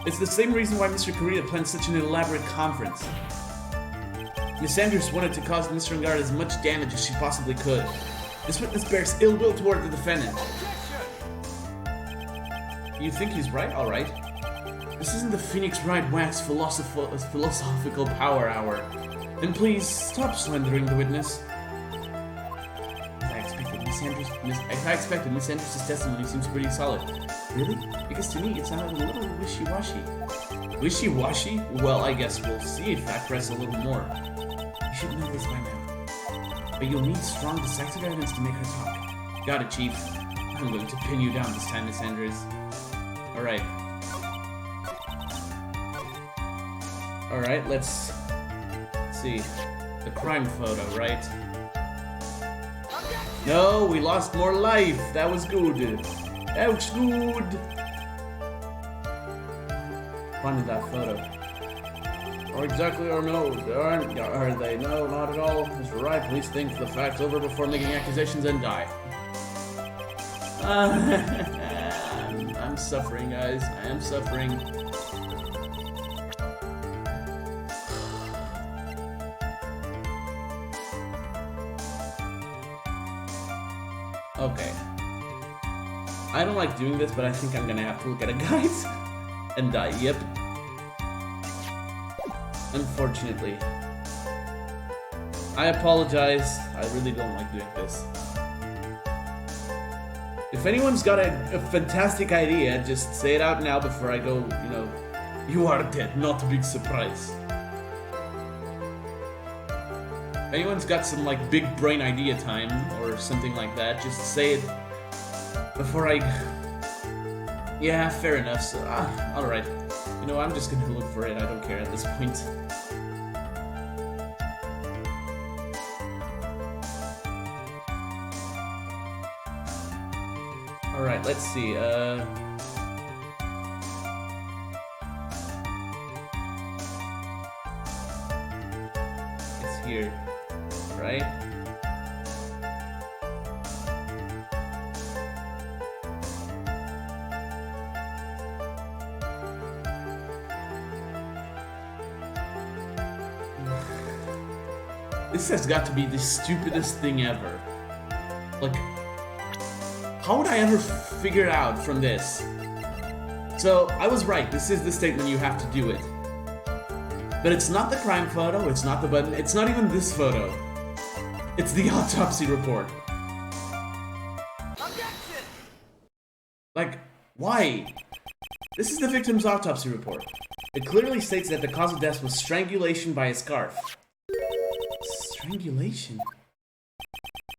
It's the same reason why Mr. Korea planned such an elaborate conference. Miss Andrews wanted to cause Mr. Engard as much damage as she possibly could. This witness bears ill will toward the defendant. You think he's right? Alright. This isn't the Phoenix Wright Wax philosophical power hour. Then please, stop slandering the witness. As I expected, Miss Andrews' testimony seems pretty solid. Really? Because to me, it sounded a little wishy-washy. Wishy-washy? Well, I guess we'll see if I press a little more. You should know this by now. But you'll need strong decisive evidence to make her talk. Got it, Chief. I'm going to pin you down this time, Miss Andrews. Alright. Alright, let's see. The crime photo, right? No, we lost more life. That was good. That was good. Finding that photo. Or exactly or no, are they? No, not at all. Mr. Wright, please think the facts over before making accusations and die. I'm suffering, guys. I am suffering. Okay. I don't like doing this, but I think I'm gonna have to look at it, guys. And die. Yep. Unfortunately. I apologize. I really don't like doing this. If anyone's got a fantastic idea, just say it out now before I go, you know, you are dead, not a big surprise. If anyone's got some, like, big brain idea time or something like that, just say it before I... Yeah, fair enough, so, alright. You know, I'm just gonna look for it, I don't care at this point. Alright, let's see, it's here, right? This has got to be the stupidest thing ever. Like, how would I ever figure it out from this? So, I was right, this is the statement, you have to do it. But it's not the crime photo, it's not the button, it's not even this photo. It's the autopsy report. Objection! Like, why? This is the victim's autopsy report. It clearly states that the cause of death was strangulation by a scarf. Strangulation?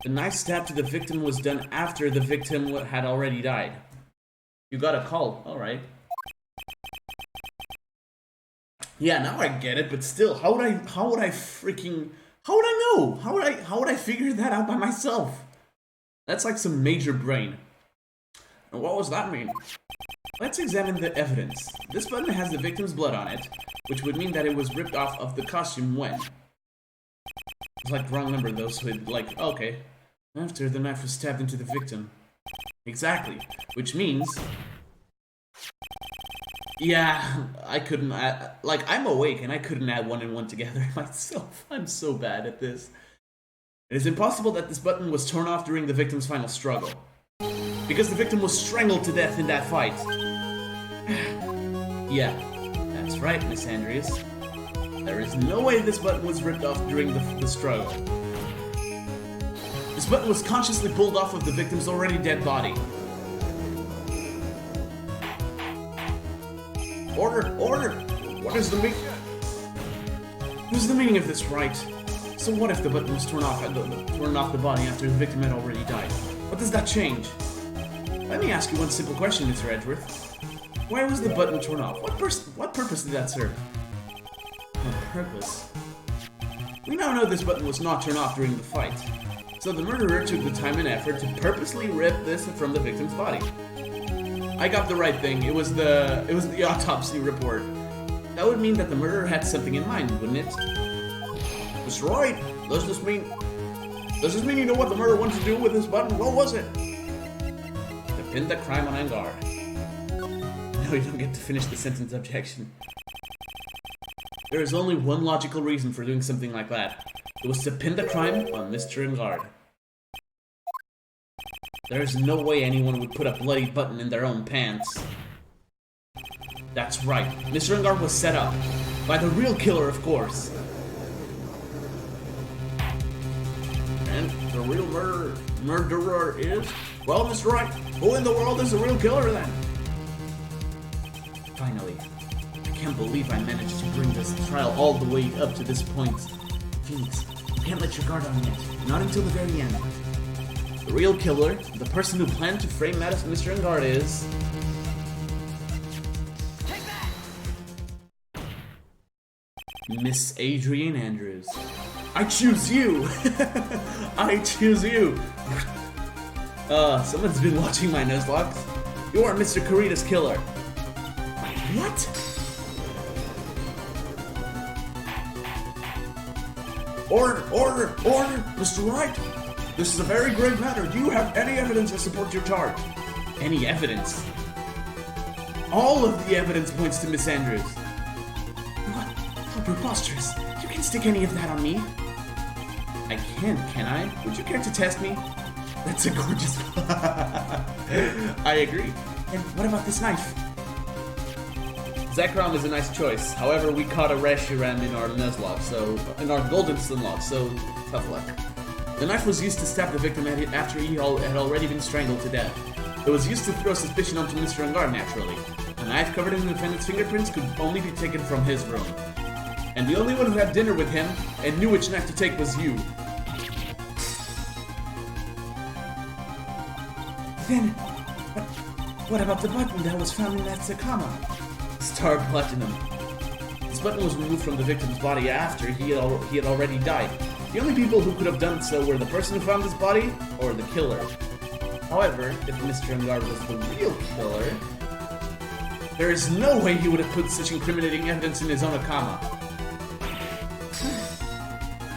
The knife stab to the victim was done after the victim had already died. You got a call, alright. Yeah, now I get it, but still, how would I know? How would I figure that out by myself? That's like some major brain. And what does that mean? Let's examine the evidence. This button has the victim's blood on it, which would mean that it was ripped off of the costume when? It's like the wrong number though, so it, like, okay. After the knife was stabbed into the victim. Exactly. Which means... Yeah, I couldn't add... Like, I'm awake and I couldn't add one and one together myself. I'm so bad at this. It is impossible that this button was torn off during the victim's final struggle. Because the victim was strangled to death in that fight. Yeah, that's right, Miss Andrews. There is no way this button was ripped off during the struggle. This button was consciously pulled off of the victim's already dead body. Order! Order! What is the meaning? What is the meaning of this, Wright? So what if the button was torn off the body after the victim had already died? What does that change? Let me ask you one simple question, Mr. Edgeworth. Why was the button torn off? What purpose did that serve? What purpose? We now know this button was not turned off during the fight. So the murderer took the time and effort to purposely rip this from the victim's body. I got the right thing. It was the autopsy report. That would mean that the murderer had something in mind, wouldn't it? Mr. Wright, does this mean you know what the murderer wanted to do with this button? What was it? To pin the crime on Angar. No, you don't get to finish the sentence, objection. There is only one logical reason for doing something like that. It was to pin the crime on Mr. Angard. There is no way anyone would put a bloody button in their own pants. That's right. Mr. Angard was set up. By the real killer, of course. And the real murderer is? Well, Mr. Wright, who in the world is the real killer then? Finally. I can't believe I managed to bring this trial all the way up to this point. Phoenix, you can't let your guard down yet. Not until the very end. The real killer, the person who planned to frame Mr. Angard is... Take that! Miss Adrienne Andrews. I choose you! I choose you! Someone's been watching my Nuzlocke. You are Mr. Kurita's killer. What? Order! Order! Order! Mr. Wright! This is a very grave matter. Do you have any evidence to support your charge? Any evidence? All of the evidence points to Miss Andrews. What? How preposterous. You can't stick any of that on me. I can I? Would you care to test me? That's a gorgeous... I agree. And what about this knife? Zekrom is a nice choice. However, we caught a Reshiram in our Nuzlocke, in our Golden Sunlock, so tough luck. The knife was used to stab the victim after he had already been strangled to death. It was used to throw suspicion onto Mr. Angard, naturally. A knife covered in the defendant's fingerprints could only be taken from his room. And the only one who had dinner with him and knew which knife to take was you. Then, what about the button that was found in that Sakama? Star Platinum. This button was removed from the victim's body after he had already died. The only people who could have done so were the person who found his body or the killer. However, if Mr. Angard was the real killer, there is no way he would have put such incriminating evidence in his own Akama.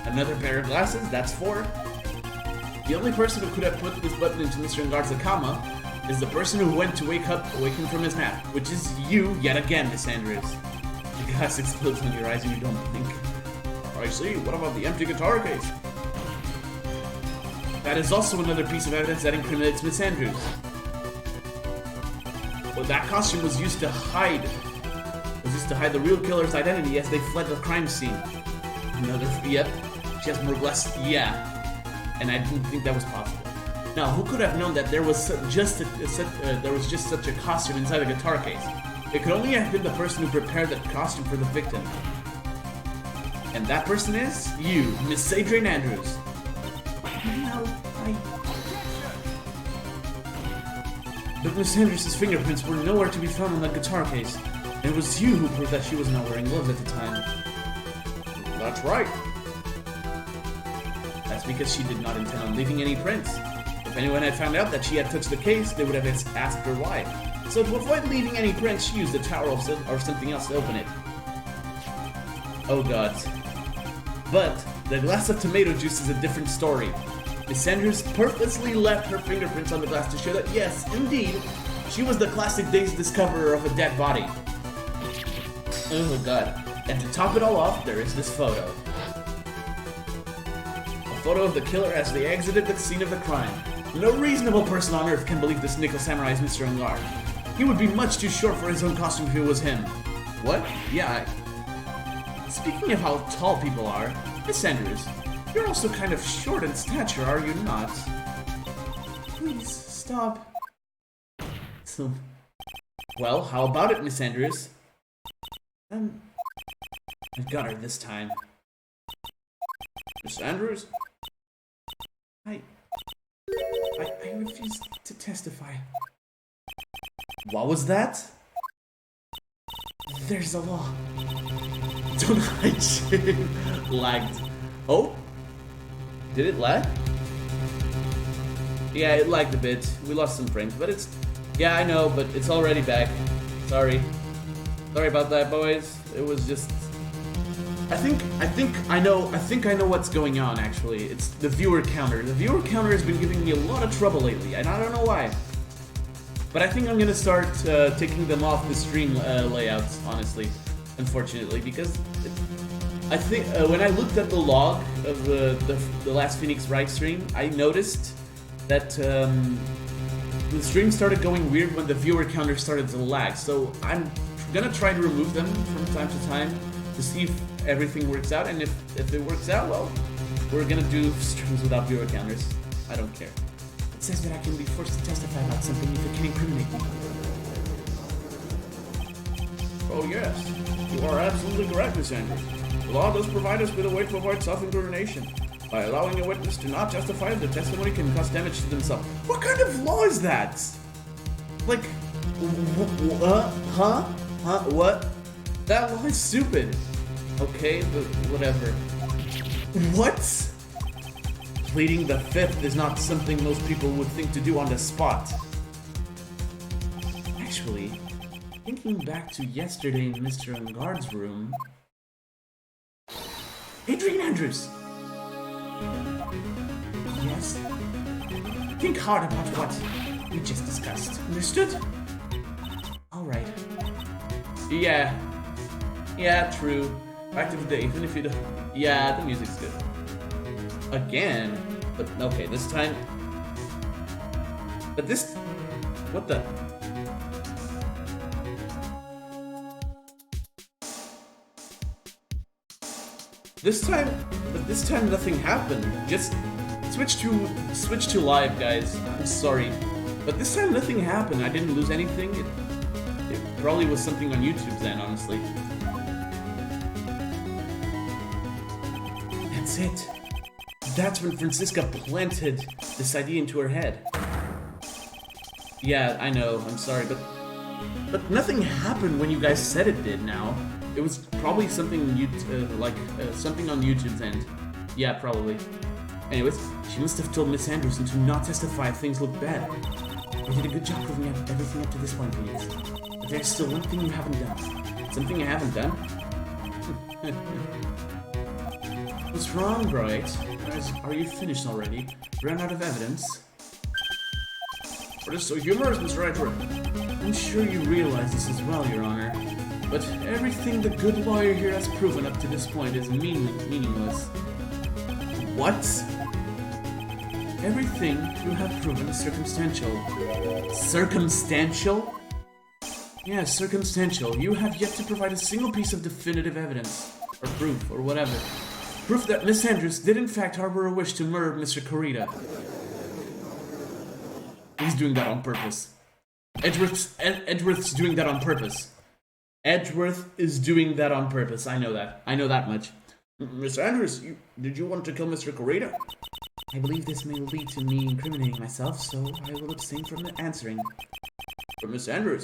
Another pair of glasses, that's 4. The only person who could have put this button into Mr. Angard's Akama is the person who went to wake him from his nap, which is you yet again, Miss Andrews. The glass explodes on your eyes and you don't blink. I see, what about the empty guitar case? That is also another piece of evidence that incriminates Miss Andrews. But that costume was used to hide the real killer's identity as they fled the crime scene. Yep, she has more glasses, yeah. And I didn't think that was possible. Now, who could have known that there was just such a costume inside the guitar case? It could only have been the person who prepared that costume for the victim. And that person is you, Miss Adrian Andrews. But Miss Andrews' fingerprints were nowhere to be found on that guitar case. And it was you who proved that she was not wearing gloves at the time. That's right. That's because she did not intend on leaving any prints. If anyone had found out that she had touched the case, they would have asked her why. So to avoid leaving any prints, she used a towel or something else to open it. Oh god. But the glass of tomato juice is a different story. Miss Andrews purposely left her fingerprints on the glass to show that, yes, indeed, she was the classic days discoverer of a dead body. Oh god. And to top it all off, there is this photo. A photo of the killer as they exited the scene of the crime. No reasonable person on Earth can believe this Nickel Samurai is Mr. Angard. He would be much too short for his own costume if it was him. What? Yeah, Speaking of how tall people are, Miss Andrews, you're also kind of short in stature, are you not? Please, stop. So, well, how about it, Miss Andrews? I got her this time. Miss Andrews? I refuse to testify. What was that? There's a law. Don't hide shit. Lagged. Oh? Did it lag? Yeah, it lagged a bit. We lost some frames, but it's... Yeah, I know, but it's already back. Sorry. Sorry about that, boys. It was just... I think I know what's going on, actually. It's the viewer counter. The viewer counter has been giving me a lot of trouble lately, and I don't know why. But I think I'm gonna start taking them off the stream layouts, honestly. Unfortunately, because I think when I looked at the log of the last Phoenix Wright stream, I noticed that the stream started going weird when the viewer counter started to lag. So I'm gonna try to remove them from time to time to see if everything works out, and if it works out, well, we're gonna do streams without viewer counters. I don't care. It says that I can be forced to testify about something if it can incriminate me. Oh yes, you are absolutely correct, Miss Andrews. The law does provide us with a way to avoid self-incrimination by allowing a witness to not testify if the testimony can cause damage to themselves. What kind of law is that? Like, what? That law is stupid. Okay, but whatever. What? Pleading the fifth is not something most people would think to do on the spot. Actually, thinking back to yesterday in Mr. Angard's room... Adrian Andrews! Yes? Think hard about what we just discussed. Understood? Alright. Yeah, true. Back to the day, even if you don't... Yeah, the music's good. Again? But, okay, this time... But this... What the... This time nothing happened. Just switch to live, guys. I'm sorry. But this time nothing happened. I didn't lose anything. It probably was something on YouTube's end, honestly. That's it. That's when Francisca planted this idea into her head. Yeah, I know, I'm sorry, but nothing happened when you guys said it did now. It was probably something something on YouTube's end. Yeah, probably. Anyways, she must have told Miss Anderson to not testify if things looked bad. You did a good job proving everything up to this point, please. But there's still one thing you haven't done. Something you haven't done? What's wrong, Wright? Are you finished already? Ran out of evidence? What is so humorous, Mr. Edward? I'm sure you realize this as well, Your Honor. But everything the good lawyer here has proven up to this point is meaningless. What? Everything you have proven is circumstantial. Circumstantial? Yeah, circumstantial. You have yet to provide a single piece of definitive evidence, or proof, or whatever. Proof that Miss Andrews did in fact harbor a wish to murder Mr. Corita. He's doing that on purpose. Edgeworth's doing that on purpose. Edgeworth is doing that on purpose. I know that. I know that much. Miss Andrews, did you want to kill Mr. Corita? I believe this may lead to me incriminating myself, so I will abstain from answering. But Miss Andrews,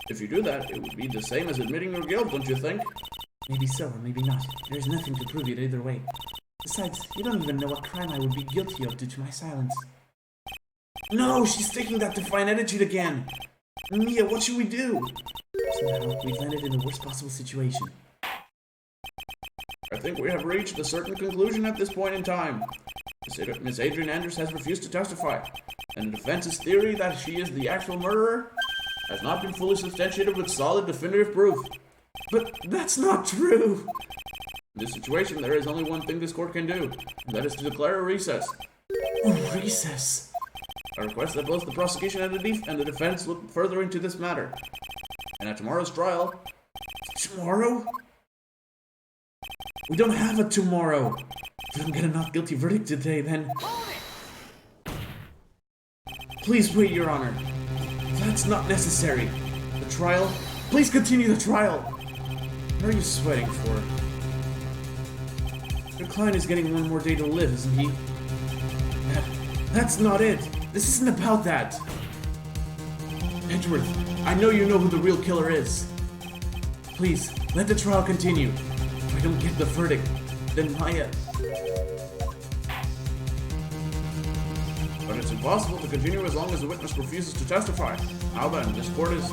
if you do that, it would be the same as admitting your guilt, don't you think? Maybe so, or maybe not. There's nothing to prove it either way. Besides, you don't even know what crime I would be guilty of due to my silence. No, she's taking that defiant attitude again! Mia, what should we do? Somehow, we've landed in the worst possible situation. I think we have reached a certain conclusion at this point in time. Miss Adrian Anders has refused to testify, and the defense's theory that she is the actual murderer has not been fully substantiated with solid definitive proof. But that's not true! In this situation, there is only one thing this court can do, and that is to declare a recess. A recess? I request that both the prosecution and the defense look further into this matter. And at tomorrow's trial... Tomorrow? We don't have a tomorrow! If we don't get a not guilty verdict today, then... Please wait, Your Honor. That's not necessary. The trial... Please continue the trial! What are you sweating for? Your client is getting one more day to live, isn't he? That's not it! This isn't about that! Edgeworth, I know you know who the real killer is. Please, let the trial continue. If I don't get the verdict, then Maya... But it's impossible to continue as long as the witness refuses to testify. How then, this court is...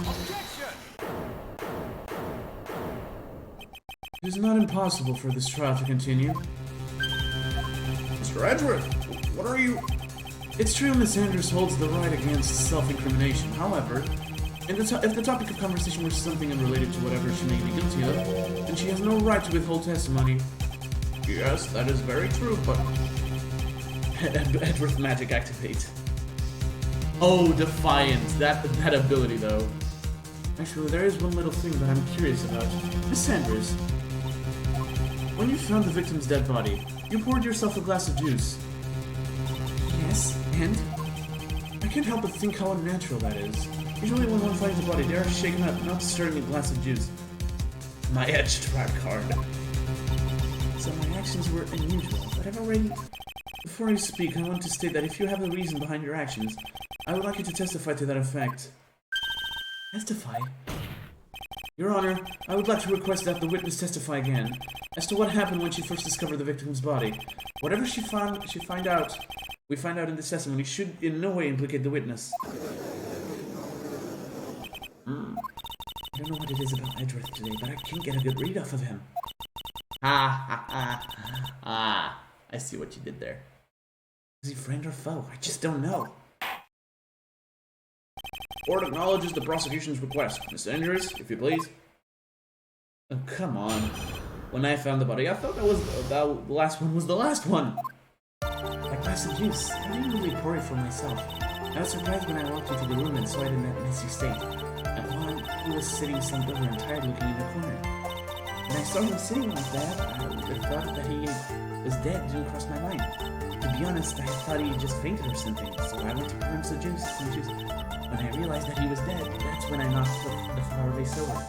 It is not impossible for this trial to continue. Mr. Edgeworth, what are you... It's true Miss Andrews holds the right against self-incrimination. However, if the topic of conversation were something unrelated to whatever she may be guilty of, then she has no right to withhold testimony. Yes, that is very true, but... Edgeworth magic activate. Oh, defiant. That ability, though. Actually, there is one little thing that I'm curious about. Miss Andrews, when you found the victim's dead body, you poured yourself a glass of juice. Yes, and? I can't help but think how unnatural that is. Usually when one finds a body, they are shaken up, not stirring a glass of juice. My edged rat card. So my actions were unusual, but I've already... Before I speak, I want to state that if you have a reason behind your actions, I would like you to testify to that effect. Testify? Your Honor, I would like to request that the witness testify again, as to what happened when she first discovered the victim's body. Whatever we find out in this testimony should in no way implicate the witness. I don't know what it is about Edgeworth today, but I can't get a good read off of him. I see what you did there. Is he friend or foe? I just don't know. Court acknowledges the prosecution's request. Miss Andrews, if you please. Oh, come on. When I found the body, I thought the last one was the last one. That glass of juice, I didn't really pour it for myself. I was surprised when I walked into the room and saw it in that messy state. And Juan, he was sitting slumped over and tired looking in the corner. When I saw him sitting like that, I thought that he was dead didn't cross my mind. To be honest, I thought he had just fainted or something, so I went to pour him some juice. When I realized that he was dead, that's when I knocked the flower vase over.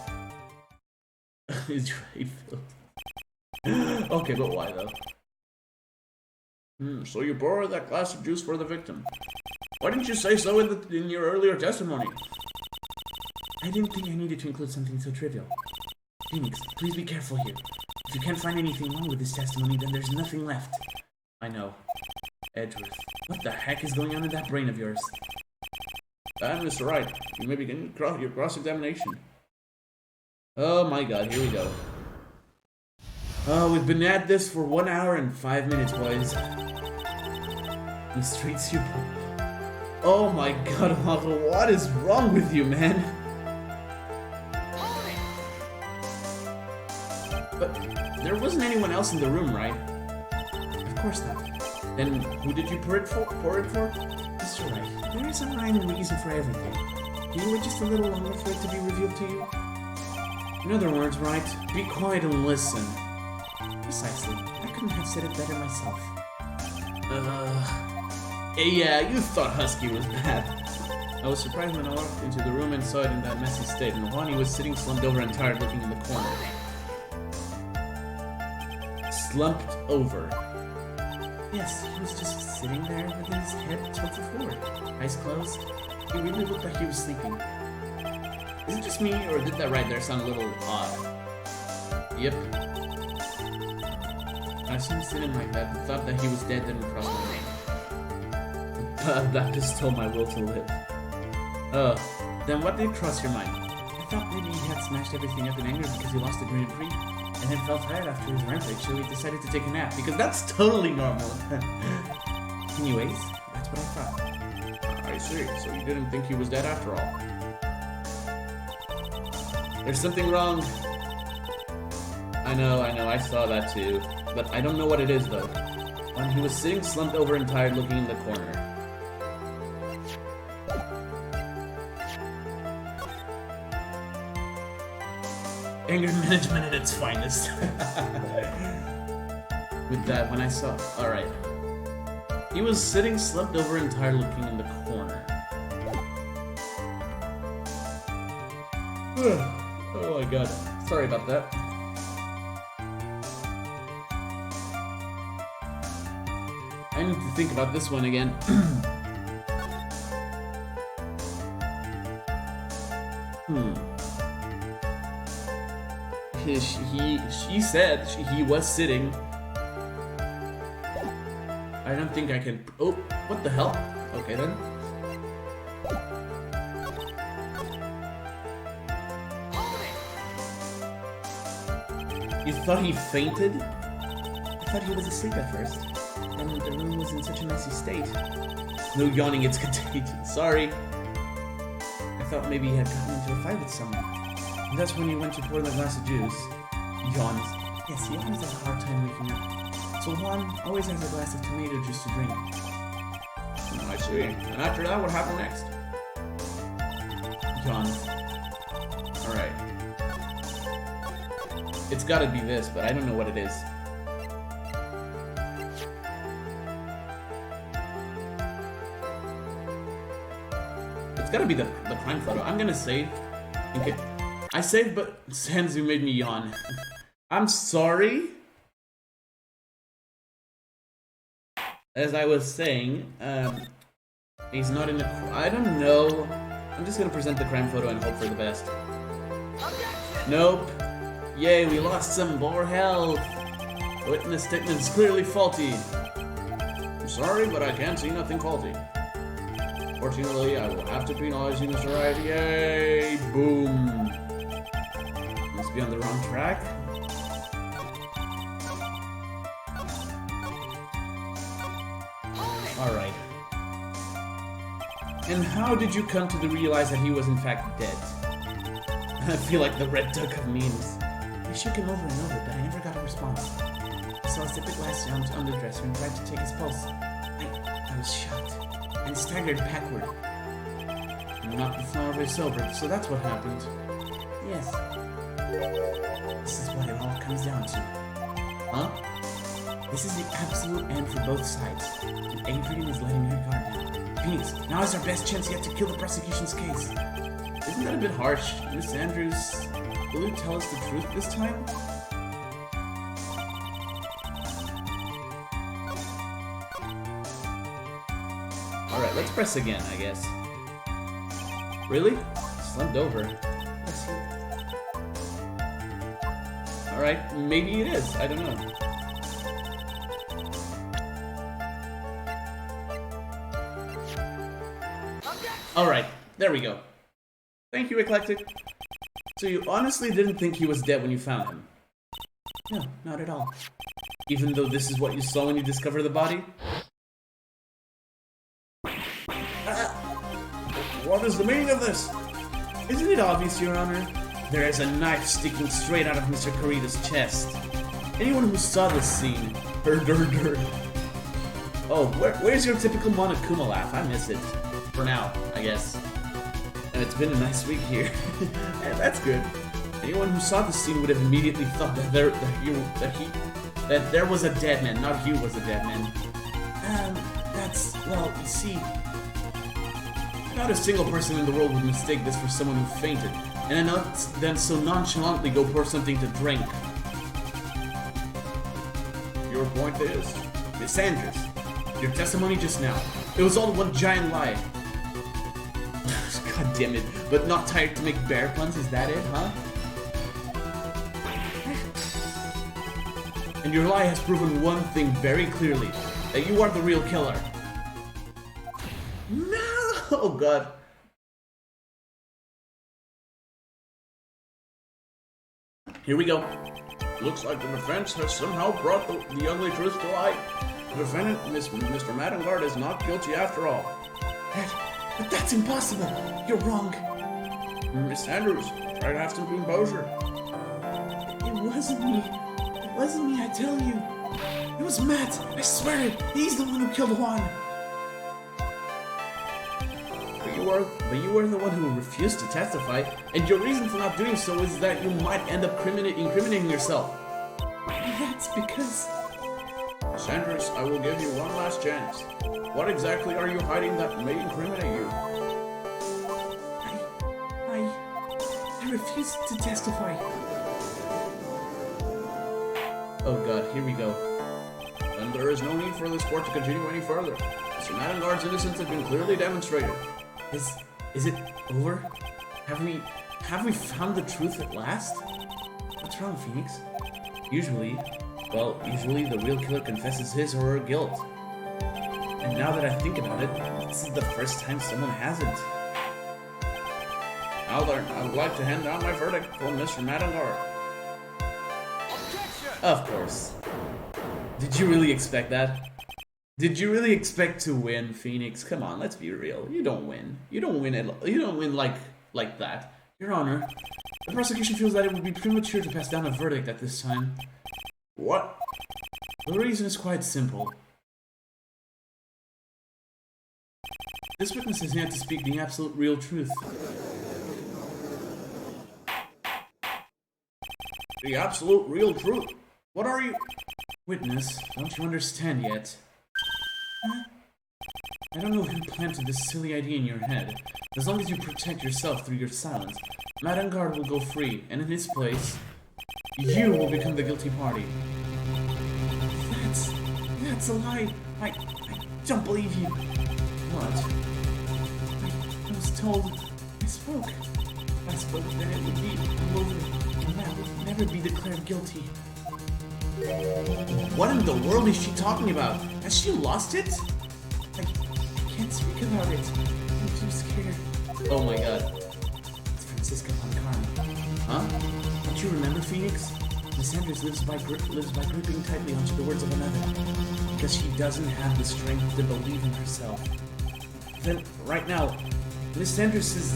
His right foot. Okay, but why though? So you borrowed that glass of juice for the victim. Why didn't you say so in your earlier testimony? I didn't think I needed to include something so trivial. Phoenix, please be careful here. If you can't find anything wrong with this testimony, then there's nothing left. I know. Edgeworth, what the heck is going on in that brain of yours? Mr. Wright, you may begin your cross-examination. Oh my god, here we go. Oh, we've been at this for 1 hour and 5 minutes, boys. The streets you... Oh my god, Uncle, what is wrong with you, man? But there wasn't anyone else in the room, right? Of course not. Then who did you pour it for? Mr. Wright, there is a rhyme and reason for everything. You were just a little longer for it to be revealed to you. In other words, Wright, be quiet and listen. Precisely. I couldn't have said it better myself. Yeah, you thought Husky was bad. I was surprised when I walked into the room and saw it in that messy state, and Wani was sitting slumped over and tired looking in the corner. Slumped over. Yes, he was just sitting there with his head tilted forward, eyes closed. He really looked like he was sleeping. Is it just me, or did that right there sound a little odd? Yep. I seen him sitting like that and thought that he was dead, then crossed my mind. That just told my will to live. Then what did cross your mind? I thought maybe he had smashed everything up in anger because he lost the Grand Prix, and then felt tired after his rampage, so he decided to take a nap, because that's totally normal. Anyways, that's what I thought. I see, so you didn't think he was dead after all. There's something wrong. I know, I saw that too. But I don't know what it is, though. When he was sitting slumped over and tired looking in the corner. Anger management at its finest. With that, when I saw... Alright. He was sitting slumped over and tired looking in the corner. Oh my god. Sorry about that. I need to think about this one again. She said he was sitting. I don't think I can... Oh, what the hell? Okay then. You thought he fainted? I thought he was asleep at first. And the room was in such a messy state. No yawning, it's contagious. Sorry. I thought maybe he had gotten into a fight with someone. And that's when he went to pour the glass of juice. Yawns. Yes, he always has a hard time waking up. So Juan always has a glass of tomato juice to drink. I see. And after that, what happened next? Yawns. Alright. It's gotta be this, but I don't know what it is. It's gotta be the crime photo. I'm gonna save. Okay. I saved, but Sanzu made me yawn. I'm sorry. As I was saying, he's not in the... I don't know. I'm just gonna present the crime photo and hope for the best. Nope. Yay, we lost some more health. Witness statement's clearly faulty. I'm sorry, but I can't see nothing faulty. Fortunately, I will have to penalize you, Mr. Wright. Yay! Boom. Must be on the wrong track. Alright. And how did you come to realize that he was in fact dead? I feel like the red duck of memes. I shook him over and over, but I never got a response. I saw a zipper glass down on the dresser and tried to take his pulse. I was shocked and staggered backward. And knocked the floor over sober, so that's what happened. Yes. This is what it all comes down to. Huh? This is the absolute end for both sides. And Adrian is letting her guard down. Phoenix, now is our best chance yet to kill the prosecution's case. Isn't that a bit harsh? Miss Andrews, will you tell us the truth this time? let's press again, I guess. Really? Slumped over. Let's see. Alright, maybe it is. I don't know. Alright, there we go. Thank you, Eclectic. So you honestly didn't think he was dead when you found him? No, not at all. Even though this is what you saw when you discovered the body? What is the meaning of this? Isn't it obvious, Your Honor? There is a knife sticking straight out of Mr. Corrida's chest. Anyone who saw this scene... Oh, where's your typical Monokuma laugh? I miss it. For now, I guess. And it's been a nice week here. Yeah, that's good. Anyone who saw the scene would have immediately thought that there was a dead man, not Hugh was a dead man. Well, you see, not a single person in the world would mistake this for someone who fainted, and then so nonchalantly go pour something to drink. Your point is, Miss Andrews, your testimony just now, it was all one giant lie. God damn it, but not tired to make bear puns, is that it, huh? And your lie has proven one thing very clearly, that you are the real killer. No! Oh god. Here we go. Looks like the defense has somehow brought the ugly truth to light. The defendant, Mr. Madengard, is not guilty after all. But that's impossible! You're wrong! Miss Andrews, try to have some composure. It wasn't me. It wasn't me, I tell you. It was Matt, I swear it. He's the one who killed Juan. But you were the one who refused to testify, and your reason for not doing so is that you might end up incriminating yourself. That's because... Miss Andrews, I will give you one last chance. What exactly are you hiding that may incriminate you? I refuse to testify. Oh god, here we go. And there is no need for this court to continue any further. Mr. Madengard's innocence has been clearly demonstrated. Is it over? Have we found the truth at last? What's wrong, Phoenix? Usually the real killer confesses his or her guilt. And now that I think about it, this is the first time someone hasn't. Now then, I would like to hand down my verdict for Mr. Madengard. Of course. Did you really expect that? Did you really expect to win, Phoenix? Come on, let's be real. You don't win. You don't win like that. Your Honor, the prosecution feels that it would be premature to pass down a verdict at this time. What? The reason is quite simple. This witness has yet to speak the absolute real truth. The absolute real truth? What are you... Witness, don't you understand yet? Huh? I don't know who planted this silly idea in your head. As long as you protect yourself through your silence, Madengard will go free, and in his place, you will become the guilty party. That's a lie. I don't believe you. What? I was told. I spoke. If I spoke, then it would be over, and Matt would never be declared guilty. What in the world is she talking about? Has she lost it? I can't speak about it. I'm too scared. Oh my god. It's Francisca von Karm. Huh? Don't you remember, Phoenix? Miss Andrews lives by gripping tightly onto the words of another. Because she doesn't have the strength to believe in herself. Then, right now, Miss Andrews is...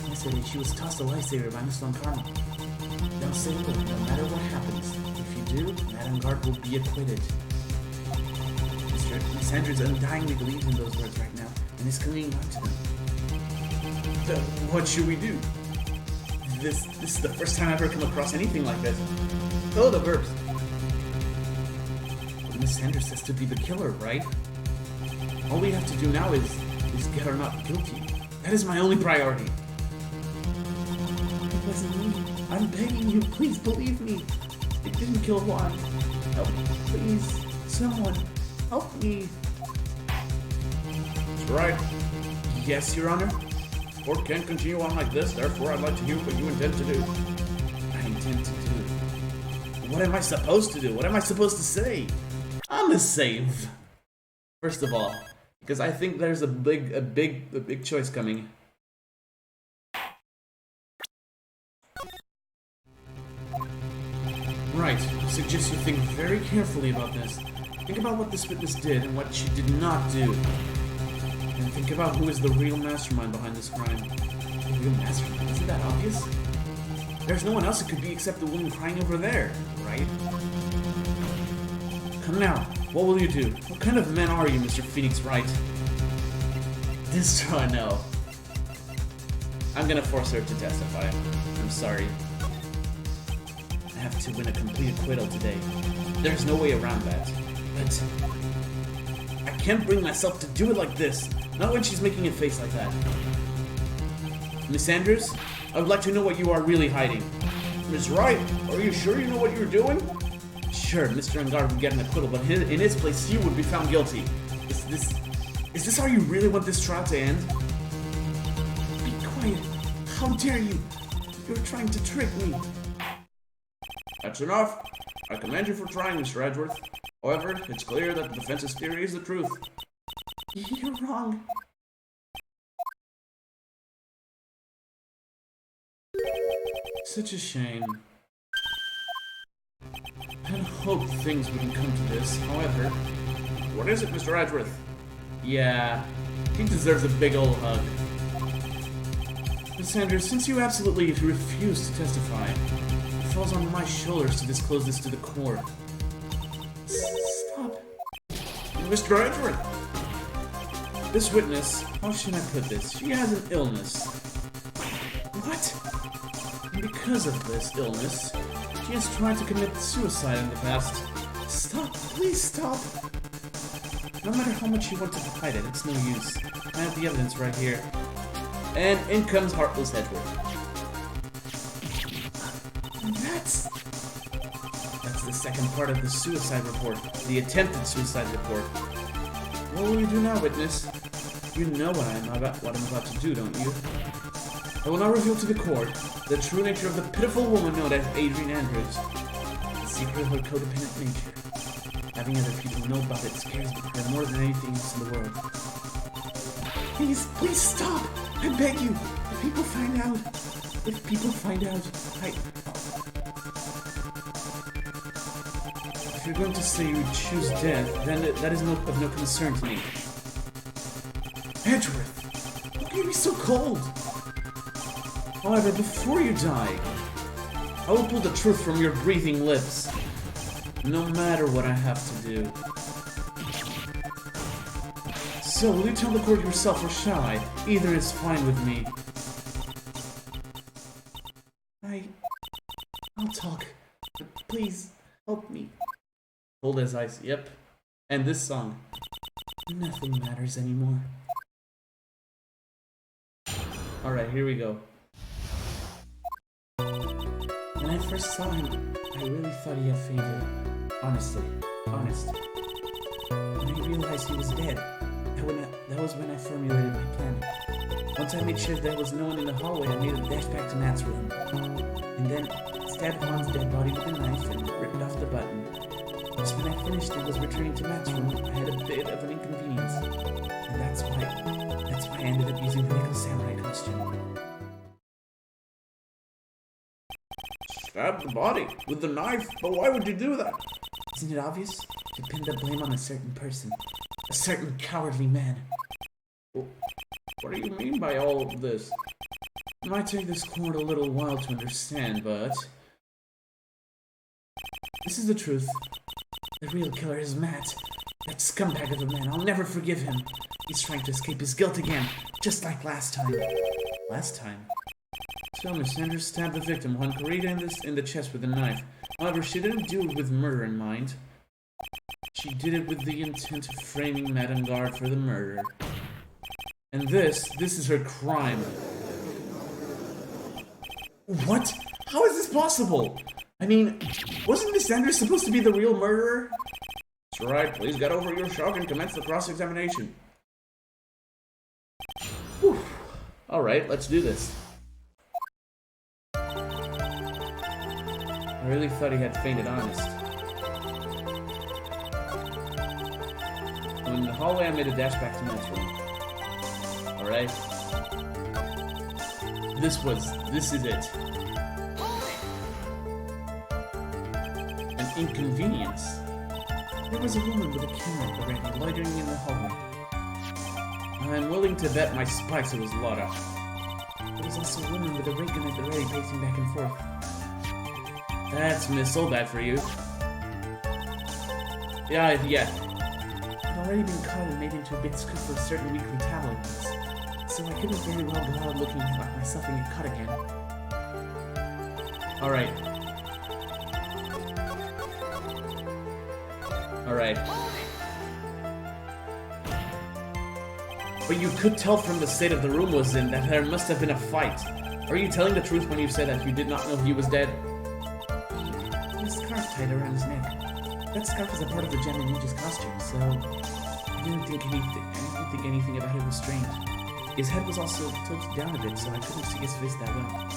Yesterday, she was tossed a lifesaver by Miss von Karma. Don't say a word, no matter what happens. If you do, Madengard will be acquitted. Miss Andrews undyingly believes in those words right now, and is clinging on to them. Then, what should we do? This is the first time I've ever come across anything like this. Oh, the verbs. Well, Miss Andrews has to be the killer, right? All we have to do now is get her not guilty. That is my only priority. It wasn't me. I'm begging you, please believe me. It didn't kill Juan. Help, please. Someone, help me. Right. Yes, Your Honor? Court can't continue on like this, therefore I'd like to hear what you intend to do. I intend to do? What am I supposed to do? What am I supposed to say? I'm a save. First of all, because I think there's a big choice coming. Right. I suggest you think very carefully about this. Think about what this witness did and what she did not do. And think about who is the real mastermind behind this crime. The real mastermind? Isn't that obvious? There's no one else it could be except the woman crying over there, right? Come now, what will you do? What kind of man are you, Mr. Phoenix Wright? This I know. I'm gonna force her to testify. I'm sorry. I have to win a complete acquittal today. There's no way around that. But I can't bring myself to do it like this. Not when she's making a face like that. Miss Andrews, I would like to know what you are really hiding. Miss Wright, are you sure you know what you're doing? Sure, Mr. Engard would get an acquittal, but in his place, you would be found guilty. Is this how you really want this trial to end? Be quiet. How dare you? You're trying to trick me. That's enough. I commend you for trying, Mr. Edgeworth. However, it's clear that the defense's theory is the truth. You're wrong. Such a shame. I had hoped things wouldn't come to this, however... What is it, Mr. Edgeworth? Yeah, he deserves a big ol' hug. Miss Sanders, since you absolutely refuse to testify, it falls on my shoulders to disclose this to the court. Stop. Mr. Edgeworth! This witness, how should I put this? She has an illness. What? And because of this illness, she has tried to commit suicide in the past. Stop, please stop. No matter how much you want to hide it, it's no use. I have the evidence right here. And in comes Heartless Edgeworth. That's the second part of the suicide report. The attempted suicide report. What will you do now, witness? You know what I'm about to do, don't you? I will now reveal to the court the true nature of the pitiful woman known as Adrian Andrews. The secret of her codependent nature. Having other people know about it scares her more than anything else in the world. Please stop! I beg you! If people find out, If you're going to say you would choose death, then that is of no concern to me. Edgeworth! How can you be so cold? However, before you die, I will pull the truth from your breathing lips. No matter what I have to do. So, will you tell the court yourself or shall I? Either is fine with me. I'll talk, but please, help me. Cold as ice, yep. And this song. Nothing matters anymore. Alright, here we go. When I first saw him, I really thought he had fainted. Honestly. When I realized he was dead, that was when I formulated my plan. Once I made sure there was no one in the hallway, I made a dash back to Matt's room. And then stabbed Han's dead body with a knife and ripped off the button. Just when I finished and was returning to Matt's room, I had a bit of an inconvenience. And that's why I ended up using the Neko Samurai costume. Stabbed the body with the knife? But why would you do that? Isn't it obvious? To pin the blame on a certain person. A certain cowardly man. What do you mean by all of this? It might take this court a little while to understand, but... this is the truth. The real killer is Matt. That scumbag of a man. I'll never forgive him. He's trying to escape his guilt again, just like last time. Last time? So Miss Sanders stabbed the victim, Juan Corrida, in the chest with a knife. However, she didn't do it with murder in mind. She did it with the intent of framing Madame Guard for the murder. And this is her crime. What? How is this possible? I mean, wasn't Miss Sanders supposed to be the real murderer? That's right, please get over your shock and commence the cross-examination. Alright, let's do this. I really thought he had fainted honest. In the hallway, I made a dash back to Matt's room. Alright. This is it. An inconvenience. There was a woman with a camera already loitering in the hallway. I'm willing to bet my spikes it was Laura. There was also a woman with a ray gun at the ready pacing back and forth. That's Miss Soldat for you. Yeah. I'd already been caught and made into a big scoop for certain weekly tabloids, so I couldn't very well go out looking like myself and get caught again. Alright. But you could tell from the state of the room was in that there must have been a fight. Are you telling the truth when you say that you did not know he was dead? He had a scarf tied around his neck. That scarf is a part of the Gemma Ninja's costume, so I didn't think anything about it was strange. His head was also tilted down a bit, so I couldn't see his face that well.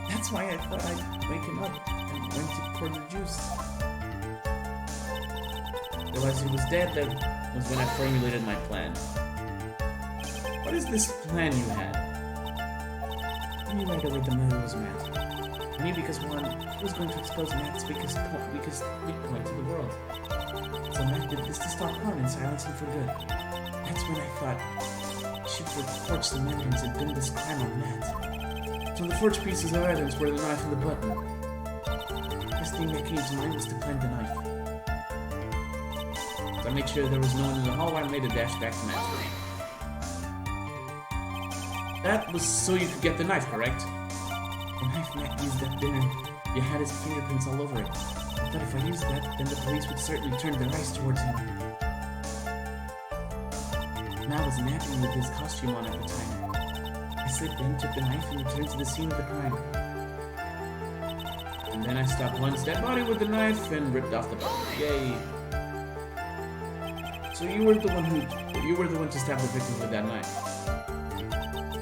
That's why I thought I'd wake him up and went to pour the juice. Realized he was dead, that was when I formulated my plan. What is this plan you had? I knew right away the murder was Matt. I knew because one, he was going to expose Matt's weakest weak point to the world. So Matt did this to stop harm and silence him for good. That's when I thought, shoot for forged some evidence and pin this crime on Matt. So the forged pieces of evidence were the knife and the button. The first thing that came to mind was to find the knife. So I made sure there was no one in the hallway and made a dash back to Matt's room. That was so you could get the knife, correct? The knife Matt used at dinner, you had his fingerprints all over it. I thought if I used that, then the police would certainly turn their eyes towards him. Matt was napping with his costume on at the time. I slipped in, took the knife, and returned to the scene of the crime. And then I stopped Juan's dead body with the knife and ripped off the button. Yay! So you were the one to stab the victim with that knife.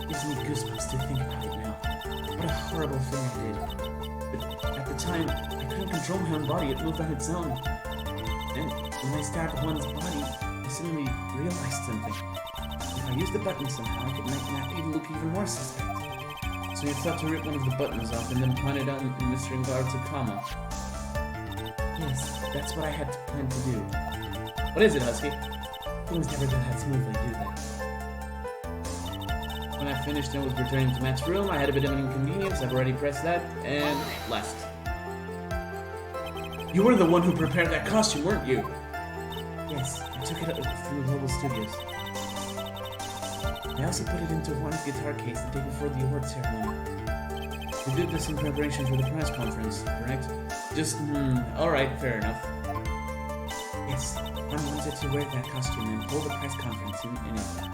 Gives me goosebumps to think about it now. What a horrible thing I did. But at the time, I couldn't control my own body, it moved on its own. And when I stabbed Juan's body, I suddenly realized something. If I used the button somehow, I could make Matt look even more suspect. So you thought to rip one of the buttons off and then point it out in Mr. Ingard's comma. Yes, that's what I had planned to do. What is it, Husky? Things never go that smoothly, do they? When I finished and was returning to Matt's room, I had a bit of an inconvenience. I've already pressed that, and left. You were the one who prepared that costume, weren't you? Yes, I took it from Global Studios. I also put it into Juan's guitar case the day before the award ceremony. We did this in preparation for the press conference, correct? Alright, fair enough. Yes, Juan wanted to wear that costume and hold a press conference in it.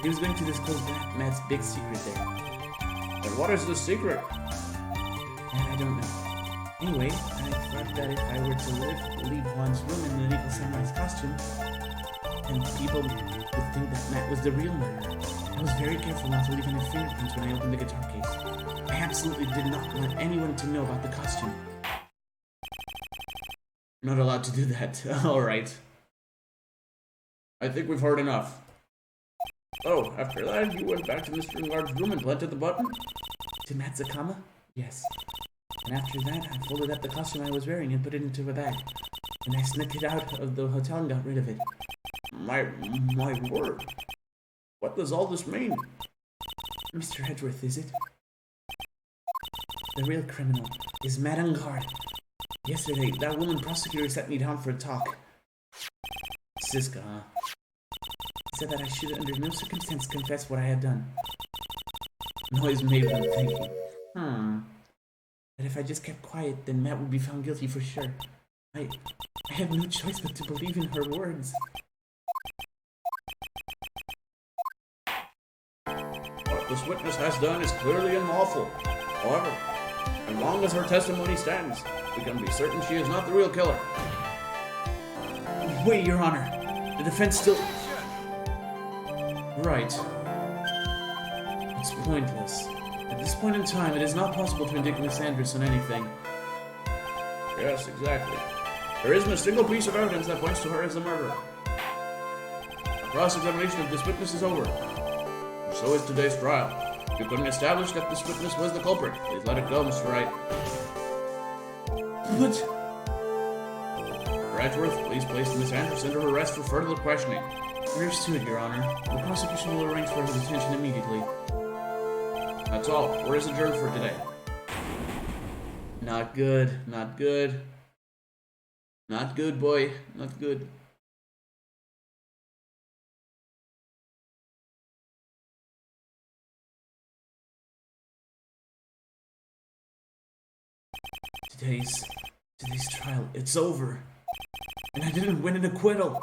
He was going to disclose Matt's big secret there. But what is the secret? That I don't know. Anyway, I thought that if I were to leave Juan's room in the Nico Samurai's costume, then people would think that Matt was the real murderer. I was very careful not to leave any fingerprints when I opened the guitar case. I absolutely did not want anyone to know about the costume. You're not allowed to do that. Alright. I think we've heard enough. Oh, after that, you went back to Mr. Ingard's room and planted the button? To Matt's comma? Yes. And after that, I folded up the costume I was wearing and put it into a bag. And I snuck it out of the hotel and got rid of it. My word. What does all this mean? Mr. Edgeworth, is it? The real criminal is Matt Ingard. Yesterday, that woman prosecutor sat me down for a talk. Siska, huh? Said that I should under no circumstance confess what I had done. Noise made them thinking. That if I just kept quiet, then Matt would be found guilty for sure. I had no choice but to believe in her words. What this witness has done is clearly unlawful. However, as long as her testimony stands, we can be certain she is not the real killer. Wait, Your Honor. The defense still... Right. It It's pointless. At this point in time, it is not possible to indict Miss Andrews on anything. Yes, exactly. There isn't a single piece of evidence that points to her as the murderer. The cross-examination of this witness is over. And so is today's trial. If you couldn't establish that this witness was the culprit, please let it go, Mr. Wright. But... Edgeworth, please place Miss Andrews under arrest for further questioning. Understood, Your Honor. The prosecution will arrange for her detention immediately. That's all. Court is adjourned for today. Not good. Not good. Not good, boy. Not good. Today's trial, it's over. And I didn't win an acquittal.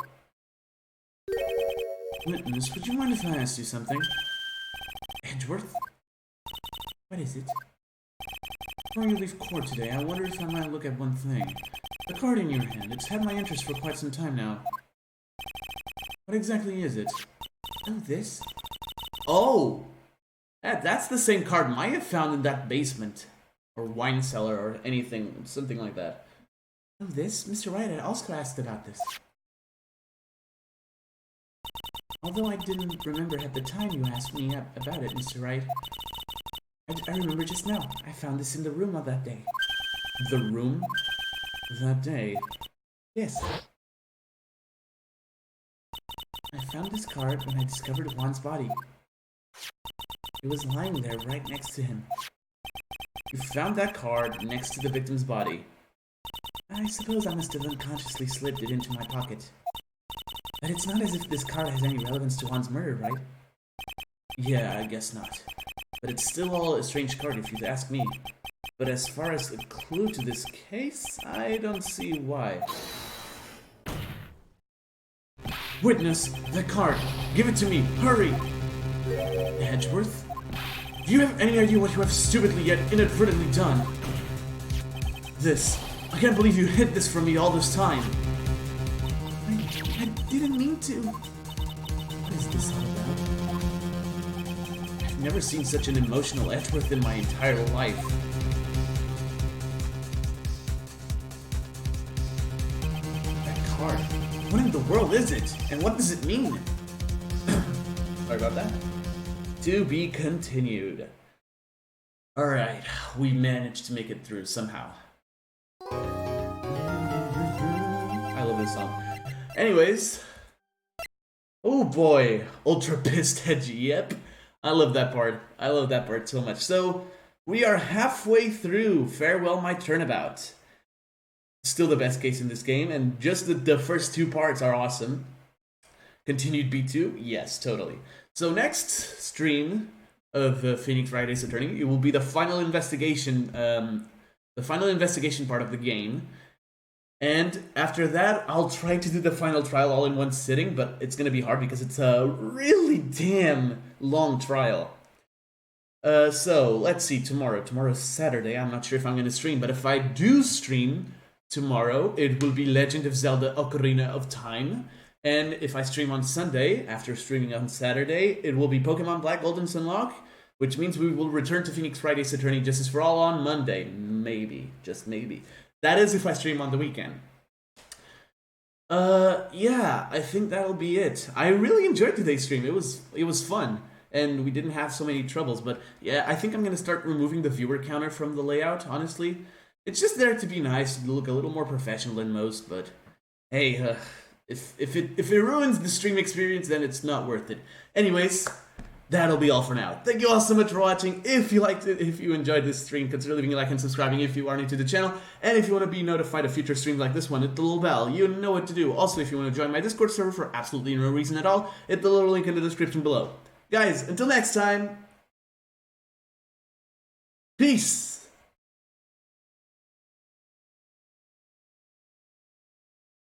Witness, would you mind if I asked you something? Edgeworth? What is it? Before you leave court today, I wonder if I might look at one thing. The card in your hand, it's had my interest for quite some time now. What exactly is it? Oh, this? Oh! That's the same card Maya found in that basement. Or wine cellar, or anything, something like that. Oh, this? Mr. Wright, I also asked about this. Although I didn't remember at the time you asked me about it, Mr. Wright. I remember just now. I found this in the room of that day. The room? That day? Yes. I found this card when I discovered Juan's body. It was lying there right next to him. You found that card next to the victim's body. I suppose I must have unconsciously slipped it into my pocket. But it's not as if this card has any relevance to Juan's murder, right? Yeah, I guess not. But it's still all a strange card if you'd ask me. But as far as a clue to this case, I don't see why. Witness, that card! Give it to me! Hurry! Edgeworth? Do you have any idea what you have stupidly yet inadvertently done? This. I can't believe you hid this from me all this time. I didn't mean to. What is this all about? I've never seen such an emotional Edgeworth in my entire life. That card. What in the world is it? And what does it mean? Sorry about that. To be continued. Alright, we managed to make it through somehow. I love this song. Anyways. Oh boy. Ultra pissed edgy. Yep. I love that part. I love that part so much. So, we are halfway through Farewell My Turnabout. Still the best case in this game, and just the first two parts are awesome. Continued B2? Yes, totally. So next stream of Phoenix Wright Ace Attorney, it will be the final investigation part of the game. And after that, I'll try to do the final trial all in one sitting, but it's going to be hard because it's a really damn long trial. So, let's see, tomorrow's Saturday, I'm not sure if I'm going to stream, but if I do stream tomorrow, it will be Legend of Zelda Ocarina of Time. And if I stream on Sunday, after streaming on Saturday, it will be Pokemon Black, Gold, and Sunlock, which means we will return to Phoenix Wright Ace Attorney Justice for All on Monday. Maybe. Just maybe. That is if I stream on the weekend. Yeah, I think that'll be it. I really enjoyed today's stream. It was fun, and we didn't have so many troubles, but yeah, I think I'm going to start removing the viewer counter from the layout, honestly. It's just there to be nice, to look a little more professional than most, but hey, if it ruins the stream experience, then it's not worth it. Anyways, that'll be all for now. Thank you all so much for watching. If you liked it, if you enjoyed this stream, consider leaving a like and subscribing if you are new to the channel. And if you want to be notified of future streams like this one, hit the little bell. You know what to do. Also, if you want to join my Discord server for absolutely no reason at all, hit the little link in the description below. Guys, until next time, peace!